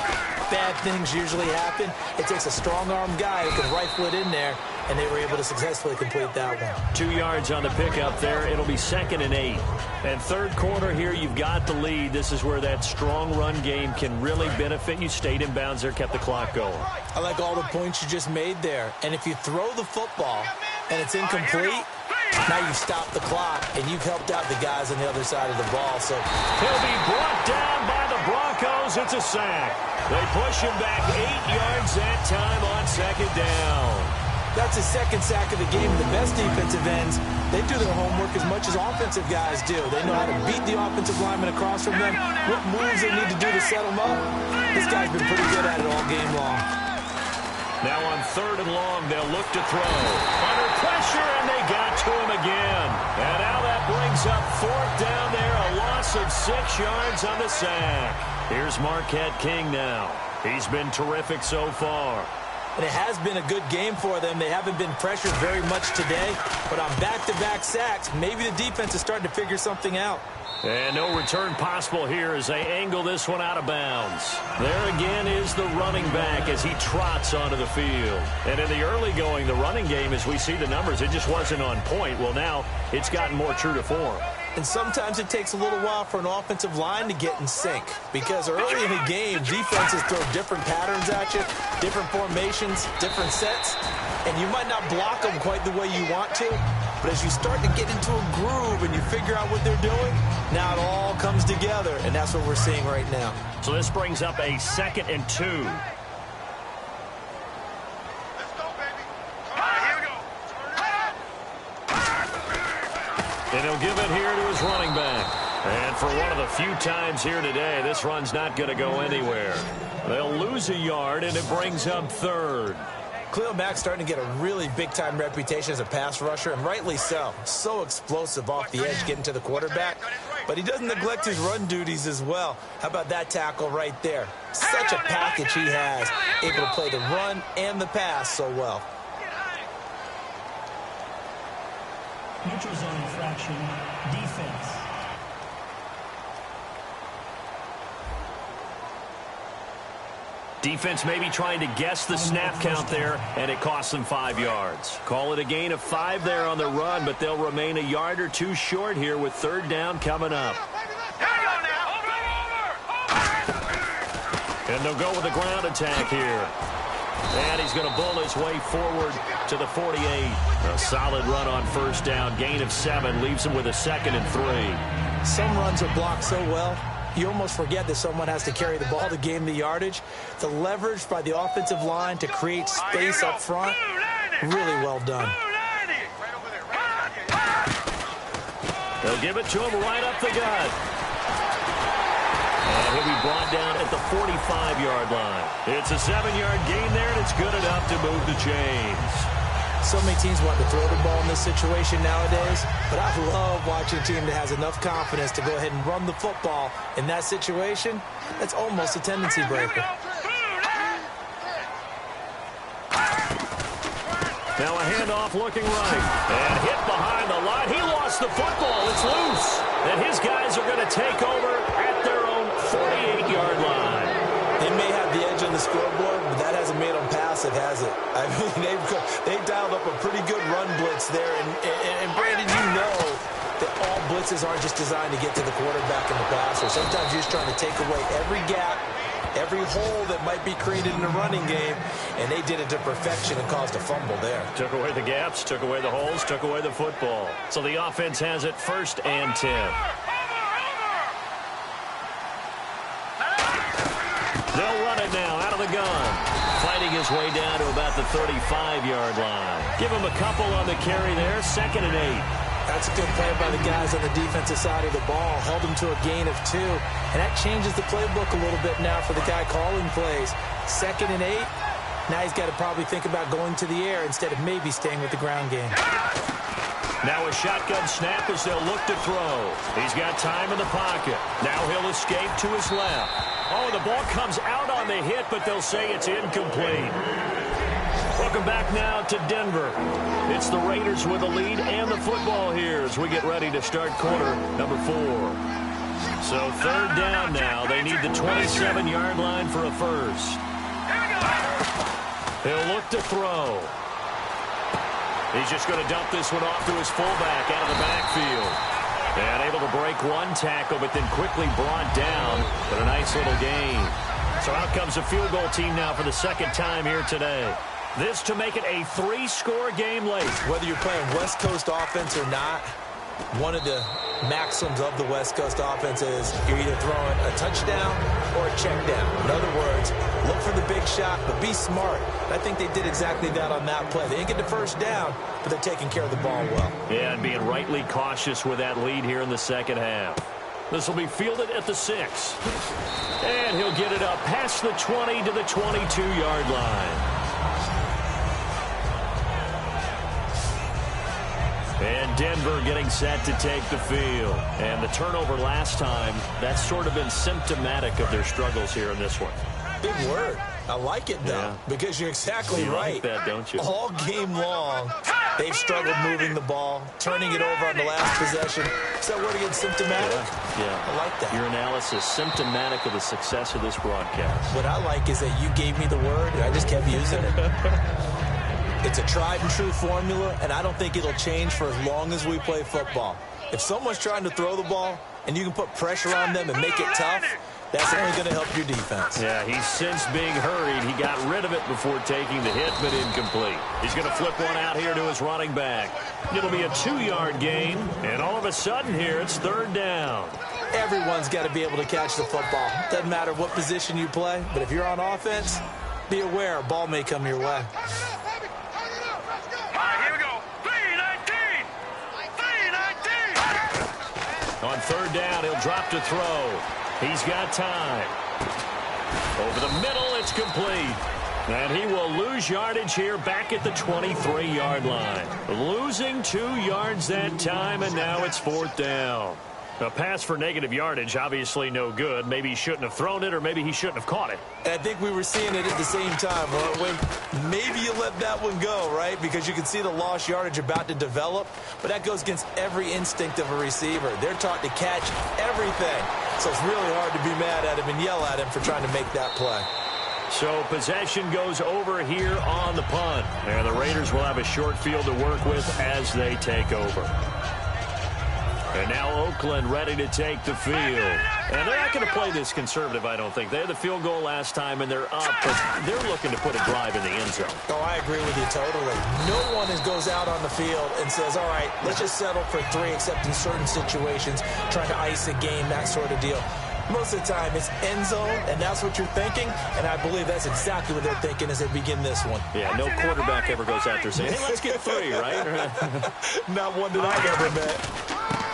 bad things usually happen. It takes a strong-armed guy who can rifle it in there, and they were able to successfully complete that one. 2 yards on the pickup there. It'll be 2nd and 8. And third quarter here, you've got the lead. This is where that strong run game can really benefit you. Stayed in bounds there, kept the clock going. I like all the points you just made there. And if you throw the football and it's incomplete, now you've stopped the clock, and you've helped out the guys on the other side of the ball. So he'll be brought down by the Broncos. It's a sack. They push him back 8 yards that time on 2nd down. That's his 2nd sack of the game. The best defensive ends, they do their homework as much as offensive guys do. They know how to beat the offensive lineman across from them, what moves they need to do to set them up. This guy's been pretty good at it all game long. Now on 3rd and long, they'll look to throw. Under pressure, and they got to him again. And now that brings up 4th down there, a loss of 6 yards on the sack. Here's Marquette King now. He's been terrific so far. And it has been a good game for them. They haven't been pressured very much today, but on back-to-back sacks, maybe the defense is starting to figure something out. And no return possible here as they angle this one out of bounds. There again is the running back as he trots onto the field. And in the early going, the running game, as we see the numbers, it just wasn't on point. Well, now it's gotten more true to form. And sometimes it takes a little while for an offensive line to get in sync, because early in the game, defenses throw different patterns at you, different formations, different sets, and you might not block them quite the way you want to, but as you start to get into a groove and you figure out what they're doing, now it all comes together, and that's what we're seeing right now. So this brings up a 2nd and 2. And he'll give it here to his running back. And for one of the few times here today, this run's not going to go anywhere. They'll lose a yard, and it brings up 3rd. Khalil Mack's starting to get a really big-time reputation as a pass rusher, and rightly so. So explosive off the edge getting to the quarterback. But he doesn't neglect his run duties as well. How about that tackle right there? Such a package he has, able to play the run and the pass so well. Neutral zone infraction, defense. Defense maybe trying to guess the snap count there, and it costs them 5 yards. Call it a gain of 5 there on the run, but they'll remain a yard or two short here with 3rd down coming up. And they'll go with a ground attack here. And he's going to bull his way forward to the 48. A solid run on 1st down. Gain of 7 leaves him with a 2nd and 3. Some runs are blocked so well, you almost forget that someone has to carry the ball to gain the yardage. The leverage by the offensive line to create space up front, really well done. They'll give it to him right up the gut. And he'll be brought down at the 45-yard line. It's a 7-yard gain there, and it's good enough to move the chains. So many teams want to throw the ball in this situation nowadays, but I love watching a team that has enough confidence to go ahead and run the football. In that situation, that's almost a tendency breaker. Now a handoff looking right. And hit behind the line. He lost the football. It's loose. And his guys are going to take over at their own 48-yard line. They may have the edge on the scoreboard, but that hasn't made them passive, has it? I mean, they've dialed up a pretty good run blitz there. And Brandon, you know that all blitzes aren't just designed to get to the quarterback and the passer. Sometimes you're just trying to take away every gap, every hole that might be created in the running game, and they did it to perfection and caused a fumble there. Took away the gaps, took away the holes, took away the football. So the offense has it 1st and 10. They'll run it now out of the gun. Fighting his way down to about the 35-yard line. Give him a couple on the carry there, 2nd and 8. That's a good play by the guys on the defensive side of the ball. Held him to a gain of 2. And that changes the playbook a little bit now for the guy calling plays. 2nd and 8. Now he's got to probably think about going to the air instead of maybe staying with the ground game. Now a shotgun snap as they'll look to throw. He's got time in the pocket. Now he'll escape to his left. Oh, the ball comes out on the hit, but they'll say it's incomplete. Welcome back now to Denver. It's the Raiders with the lead and the football here as we get ready to start quarter number 4. So third down now. They need the 27-yard line for a first. He'll look to throw. He's just going to dump this one off to his fullback out of the backfield. And able to break one tackle, but then quickly brought down. But a nice little gain. So out comes a field goal team now for the second time here today. This to make it a 3-score game late. Whether you're playing West Coast offense or not, one of the maxims of the West Coast offense is you're either throwing a touchdown or a check down. In other words, look for the big shot, but be smart. I think they did exactly that on that play. They didn't get the first down, but they're taking care of the ball well. Yeah, and being rightly cautious with that lead here in the second half. This will be fielded at the 6. And he'll get it up past the 20 to the 22-yard line. And Denver getting set to take the field. And the turnover last time, that's sort of been symptomatic of their struggles here in this one. Big word. I like it, though, because you're exactly right. Like that, don't you? All game long, they've struggled moving the ball, turning it over on the last possession. Is that word again, symptomatic? Yeah. I like that. Your analysis, symptomatic of the success of this broadcast. What I like is that you gave me the word, and I just kept using it. It's a tried-and-true formula, and I don't think it'll change for as long as we play football. If someone's trying to throw the ball, and you can put pressure on them and make it tough, that's only going to help your defense. Yeah, he's since being hurried. He got rid of it before taking the hit, but incomplete. He's going to flip one out here to his running back. It'll be a 2-yard gain, and all of a sudden here, it's third down. Everyone's got to be able to catch the football. Doesn't matter what position you play, but if you're on offense, be aware a ball may come your way. On third down, he'll drop to throw. He's got time. Over the middle, it's complete. And he will lose yardage here back at the 23-yard line. Losing 2 yards that time, and now it's fourth down. A pass for negative yardage, obviously no good. Maybe he shouldn't have thrown it, or maybe he shouldn't have caught it. I think we were seeing it at the same time, weren't we? Maybe you let that one go, right? Because you can see the lost yardage about to develop. But that goes against every instinct of a receiver. They're taught to catch everything. So it's really hard to be mad at him and yell at him for trying to make that play. So possession goes over here on the punt. And the Raiders will have a short field to work with as they take over. And now Oakland ready to take the field. And they're not going to play this conservative, I don't think. They had the field goal last time, and they're up, but they're looking to put a drive in the end zone. Oh, I agree with you totally. No one goes out on the field and says, all right, let's just settle for 3, except in certain situations, trying to ice a game, that sort of deal. Most of the time, it's end zone, and that's what you're thinking, and I believe that's exactly what they're thinking as they begin this one. Yeah, no quarterback ever goes out there saying, hey, let's get 3, right? Not one that I've ever met.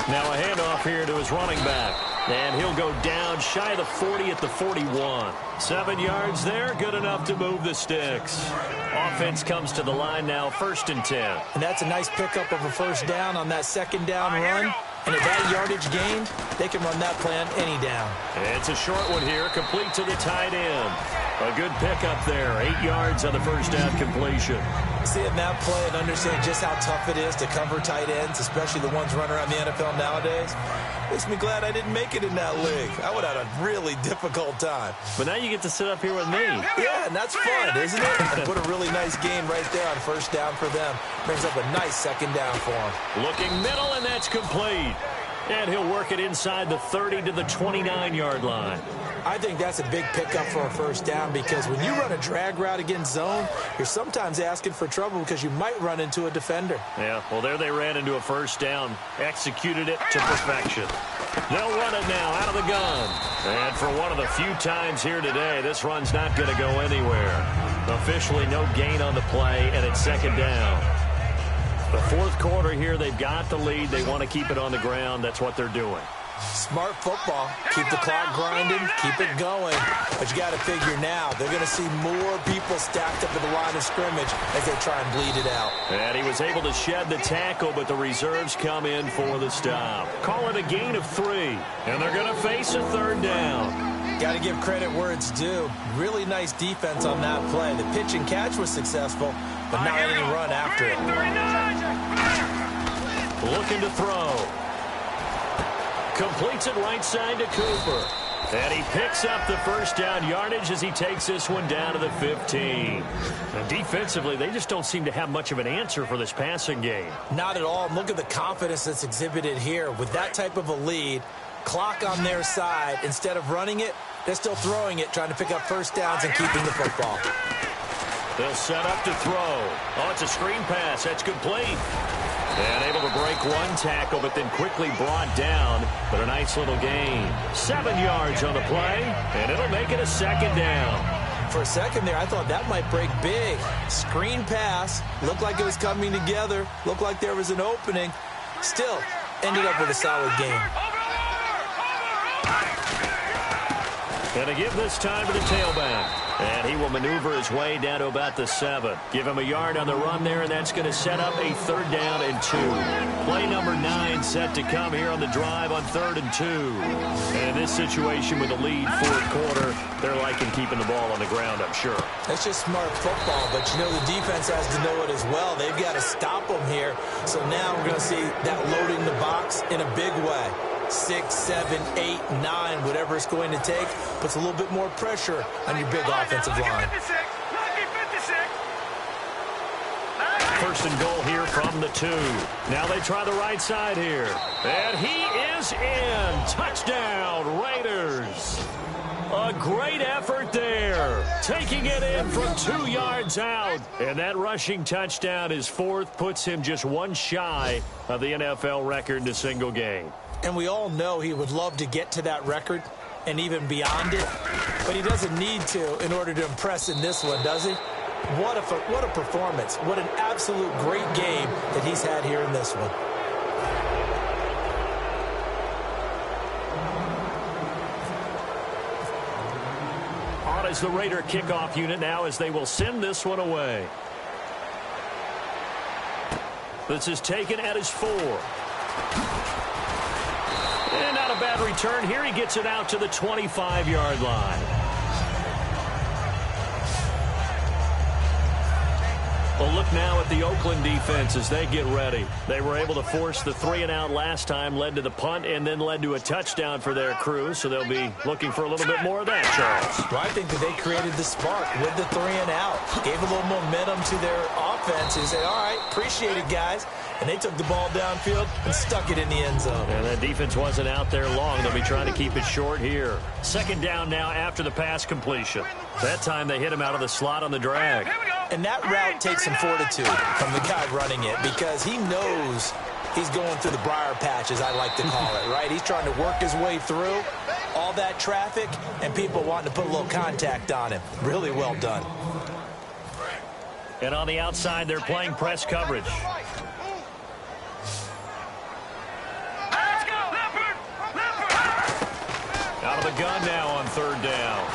Now a handoff here to his running back. And he'll go down shy of the 40 at the 41. 7 yards there, good enough to move the sticks. Offense comes to the line now, 1st and 10. And that's a nice pickup of a first down on that second down run. And at that yardage gained, they can run that plan any down. It's a short one here, complete to the tight end. A good pickup there, 8 yards on the first down completion. Seeing that play and understanding just how tough it is to cover tight ends, especially the ones running around the NFL nowadays, makes me glad I didn't make it in that league. I would have had a really difficult time. But now you get to sit up here with me. Yeah, and that's fun, isn't it? And put a really nice game right there on first down for them. Brings up a nice second down for them. Looking middle, and that's complete. And he'll work it inside the 30 to the 29-yard line. I think that's a big pickup for a first down because when you run a drag route against zone, you're sometimes asking for trouble because you might run into a defender. Yeah, well, there they ran into a first down, executed it to perfection. They'll run it now out of the gun. And for one of the few times here today, this run's not going to go anywhere. Officially no gain on the play, and it's second down. The fourth quarter here, they've got the lead. They want to keep it on the ground. That's what they're doing. Smart football. Keep the clock grinding. Keep it going. But you got to figure now, they're going to see more people stacked up at the line of scrimmage as they try and bleed it out. And he was able to shed the tackle, but the reserves come in for the stop. Call it a gain of 3. And they're going to face a third down. Got to give credit where it's due. Really nice defense on that play. The pitch and catch was successful, but not any run after it. Looking to throw. Completes it right side to Cooper. And he picks up the first down yardage as he takes this one down to the 15. And defensively, they just don't seem to have much of an answer for this passing game. Not at all. Look at the confidence that's exhibited here. With that type of a lead, clock on their side, instead of running it, they're still throwing it, trying to pick up first downs and keeping the football. They'll set up to throw. Oh, it's a screen pass. That's complete. And able to break one tackle, but then quickly brought down. But a nice little gain. 7 yards on the play, and it'll make it a second down. For a second there, I thought that might break big. Screen pass. Looked like it was coming together. Looked like there was an opening. Still, ended up with a solid game. And to give this time to the tailback. And he will maneuver his way down to about the 7. Give him a yard on the run there, and that's going to set up a 3rd down and 2. Play number 9 set to come here on the drive on 3rd and 2. And in this situation with a lead 4th quarter, they're liking keeping the ball on the ground, I'm sure. That's just smart football, but you know the defense has to know it as well. They've got to stop them here. So now we're going to see that loading the box in a big way. 6, 7, 8, 9, whatever it's going to take, puts a little bit more pressure on your big offensive line. 1st and goal here from the 2. Now they try the right side here. And he is in. Touchdown, Raiders. A great effort there. Taking it in from 2 yards out. And that rushing touchdown is 4th, puts him just 1 shy of the NFL record in a single game. And we all know he would love to get to that record and even beyond it, but he doesn't need to in order to impress in this one, does he? What a performance. What an absolute great game that he's had here in this one. On is the Raider kickoff unit now as they will send this one away. This is taken at his 4. And not a bad return here. He gets it out to the 25-yard line. Well, look now at the Oakland defense as they get ready. They were able to force the 3-and-out last time, led to the punt, and then led to a touchdown for their crew. So they'll be looking for a little bit more of that, Charles. Well, I think that they created the spark with the 3-and-out. Gave a little momentum to their offense and said, all right, appreciate it, guys. And they took the ball downfield and stuck it in the end zone. And that defense wasn't out there long. They'll be trying to keep it short here. 2nd down now after the pass completion. That time they hit him out of the slot on the drag. And that route takes some fortitude from the guy running it because he knows he's going through the briar patch, as I like to call it, right? He's trying to work his way through all that traffic and people wanting to put a little contact on him. Really well done. And on the outside, they're playing press coverage. Out of the gun now on 3rd down.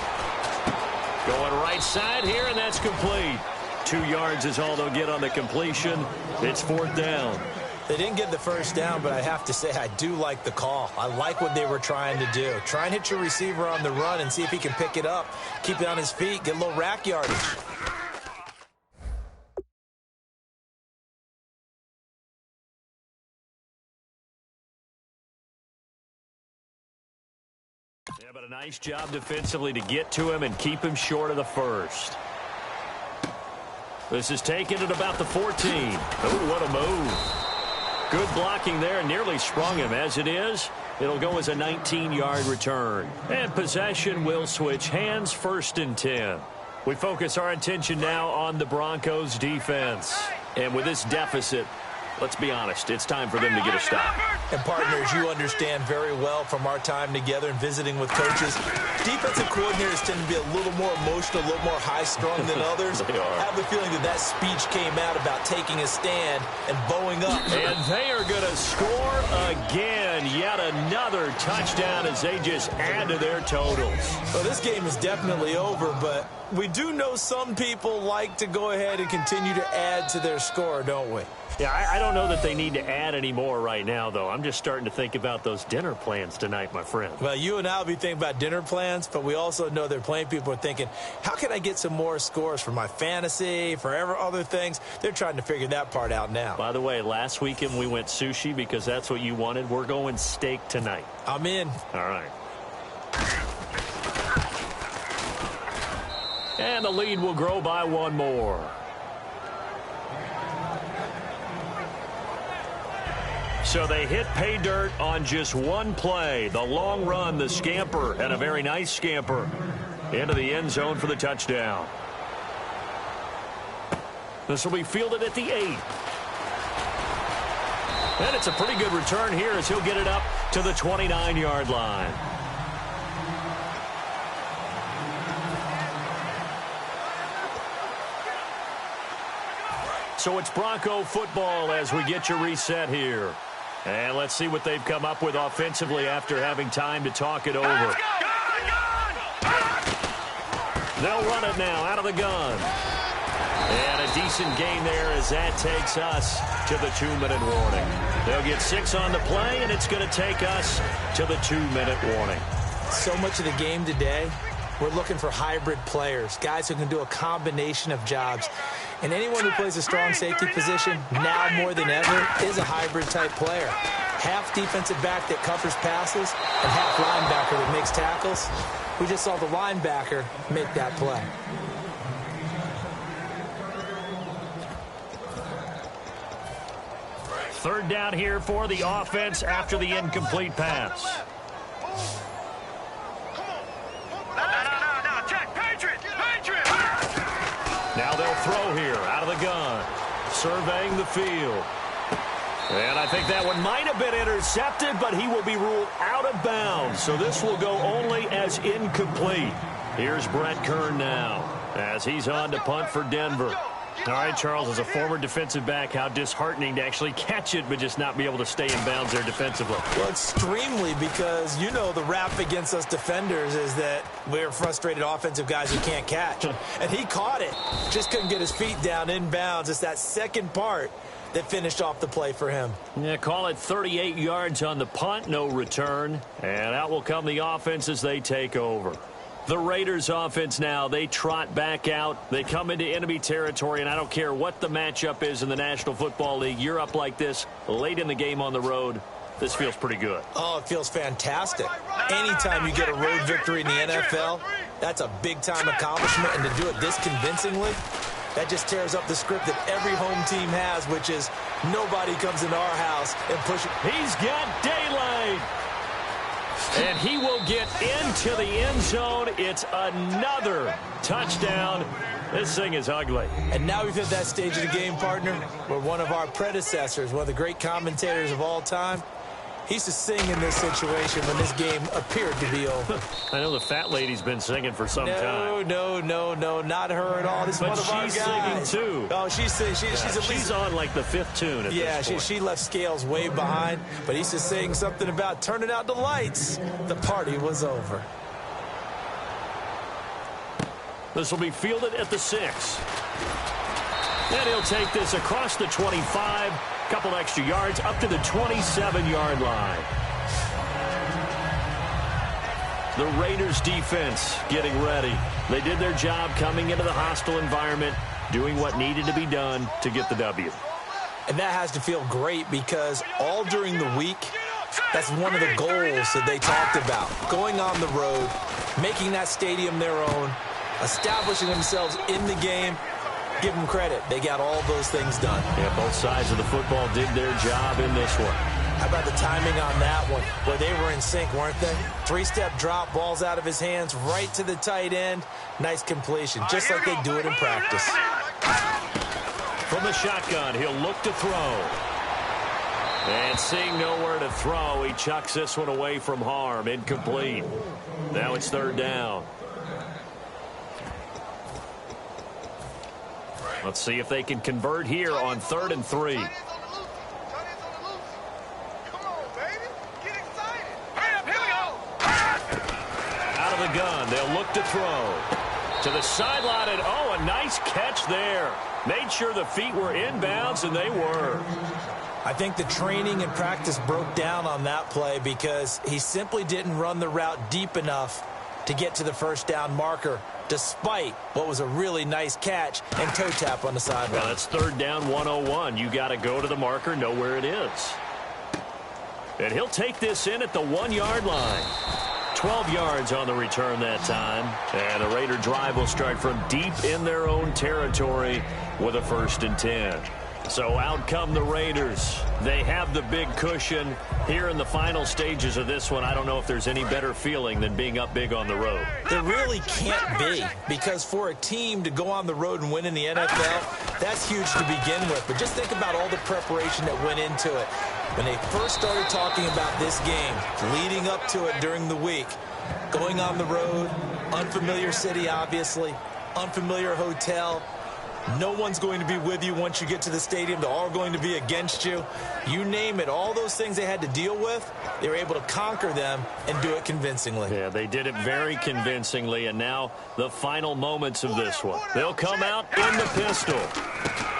Going right side here, and that's complete. 2 yards is all they'll get on the completion. It's 4th down. They didn't get the first down, but I have to say I do like the call. I like what they were trying to do. Try and hit your receiver on the run and see if he can pick it up. Keep it on his feet, get a little rack yardage. Yeah, but a nice job defensively to get to him and keep him short of the first. This is taken at about the 14. Oh, what a move. Good blocking there, nearly sprung him. As it is, it'll go as a 19-yard return. And possession will switch hands, 1st and 10. We focus our attention now on the Broncos defense. And with this deficit, let's be honest, it's time for them to get a stop. And partners, you understand very well from our time together and visiting with coaches, defensive coordinators tend to be a little more emotional, a little more high-strung than others. They are. I have a feeling that speech came out about taking a stand and bowing up. And they are going to score again. Yet another touchdown as they just add to their totals. Well, this game is definitely over, but we do know some people like to go ahead and continue to add to their score, don't we? Yeah, I don't know that they need to add any more right now, though. I'm just starting to think about those dinner plans tonight, my friend. Well, you and I will be thinking about dinner plans, but we also know there are plenty of people are thinking, how can I get some more scores for my fantasy, for other things? They're trying to figure that part out now. By the way, last weekend we went sushi because that's what you wanted. We're going steak tonight. I'm in. All right. And the lead will grow by one more. So they hit pay dirt on just one play. The long run, the scamper, and a very nice scamper into the end zone for the touchdown. This will be fielded at the 8. And it's a pretty good return here as he'll get it up to the 29-yard line. So it's Bronco football as we get you reset here. And let's see what they've come up with offensively after having time to talk it over. They'll run it now out of the gun. And a decent gain there as that takes us to the 2-minute warning. They'll get 6 on the play, and it's going to take us to the 2-minute warning. So much of the game today, we're looking for hybrid players, guys who can do a combination of jobs. And anyone who plays a strong safety position, now more than ever, is a hybrid-type player. Half defensive back that covers passes and half linebacker that makes tackles. We just saw the linebacker make that play. Third down here for the offense after the incomplete pass. Now they'll throw here out of the gun, surveying the field. And I think that one might have been intercepted, but he will be ruled out of bounds. So this will go only as incomplete. Here's Brett Kern now as he's on to punt for Denver. All right, Charles, as a former defensive back, how disheartening to actually catch it but just not be able to stay in bounds there defensively. Well, extremely, because you know the rap against us defenders is that we're frustrated offensive guys who can't catch. And he caught it. Just couldn't get his feet down in bounds. It's that second part that finished off the play for him. Yeah, call it 38 yards on the punt, no return. And out will come the offense as they take over. The Raiders offense now, they trot back out. They come into enemy territory, and I don't care what the matchup is in the National Football League. You're up like this late in the game on the road. This feels pretty good. Oh, it feels fantastic. Anytime you get a road victory in the NFL, that's a big-time accomplishment, and to do it this convincingly, that just tears up the script that every home team has, which is nobody comes into our house and pushes. He's got daylight. And he will get into the end zone. It's another touchdown. This thing is ugly. And now we've hit that stage of the game, partner, where one of our predecessors, one of the great commentators of all time, he used to sing in this situation when this game appeared to be over. I know the fat lady's been singing for some time. No, not her at all. This is one of our guys. She's singing too. Oh, she's singing. She's on like the 5th tune at this point. She left Scales way behind, but he used to sing something about turning out the lights. The party was over. This will be fielded at the 6. And he'll take this across the 25. Couple extra yards up to the 27-yard line. The Raiders defense getting ready. They did their job coming into the hostile environment, doing what needed to be done to get the W. And that has to feel great because all during the week, that's one of the goals that they talked about. Going on the road, making that stadium their own, establishing themselves in the game. Give them credit. They got all those things done. Yeah, both sides of the football did their job in this one. How about the timing on that one, where they were in sync, weren't they? 3-step drop, balls out of his hands, right to the tight end. Nice completion, just like they do it in practice. From the shotgun, he'll look to throw. And seeing nowhere to throw, he chucks this one away from harm. Incomplete. Now it's 3rd down. Let's see if they can convert here on 3rd and 3. Out of the gun, they'll look to throw. To the sideline, and oh, a nice catch there. Made sure the feet were inbounds, and they were. I think the training and practice broke down on that play because he simply didn't run the route deep enough to get to the first down marker, despite what was a really nice catch and toe tap on the sideline. Well, that's third down 101. You got to go to the marker, know where it is. And he'll take this in at the 1-yard line. 12 yards on the return that time. And the Raider drive will start from deep in their own territory with a 1st and 10. So out come the Raiders. They have the big cushion. Here in the final stages of this one, I don't know if there's any better feeling than being up big on the road. There really can't be, because for a team to go on the road and win in the NFL, that's huge to begin with. But just think about all the preparation that went into it. When they first started talking about this game, leading up to it during the week, going on the road, unfamiliar city, obviously, unfamiliar hotel. No one's going to be with you once you get to the stadium. They're all going to be against you. You name it. All those things they had to deal with, they were able to conquer them and do it convincingly. Yeah, they did it very convincingly, and now the final moments of this one. They'll come out in the pistol.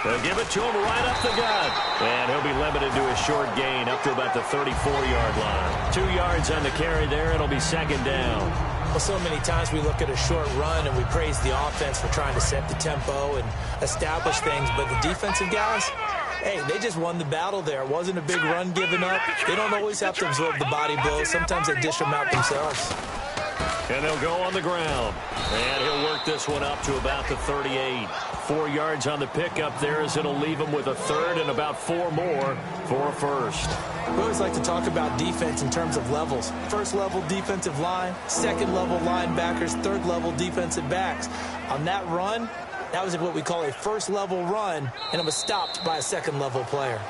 They'll give it to him right up the gut. And he'll be limited to a short gain up to about the 34-yard line. 2 yards on the carry there. It'll be 2nd down. Well, so many times we look at a short run and we praise the offense for trying to set the tempo and establish things, but the defensive guys, hey, they just won the battle there. It wasn't a big run given up. They don't always have to absorb the body blows. Sometimes they dish them out themselves. And they'll go on the ground. And he'll work this one up to about the 38. 4 yards on the pickup there as it'll leave him with a 3rd and about 4 more for a 1st. We always like to talk about defense in terms of levels. 1st level defensive line, 2nd level linebackers, 3rd level defensive backs. On that run, that was what we call a 1st level run, and it was stopped by a 2nd level player.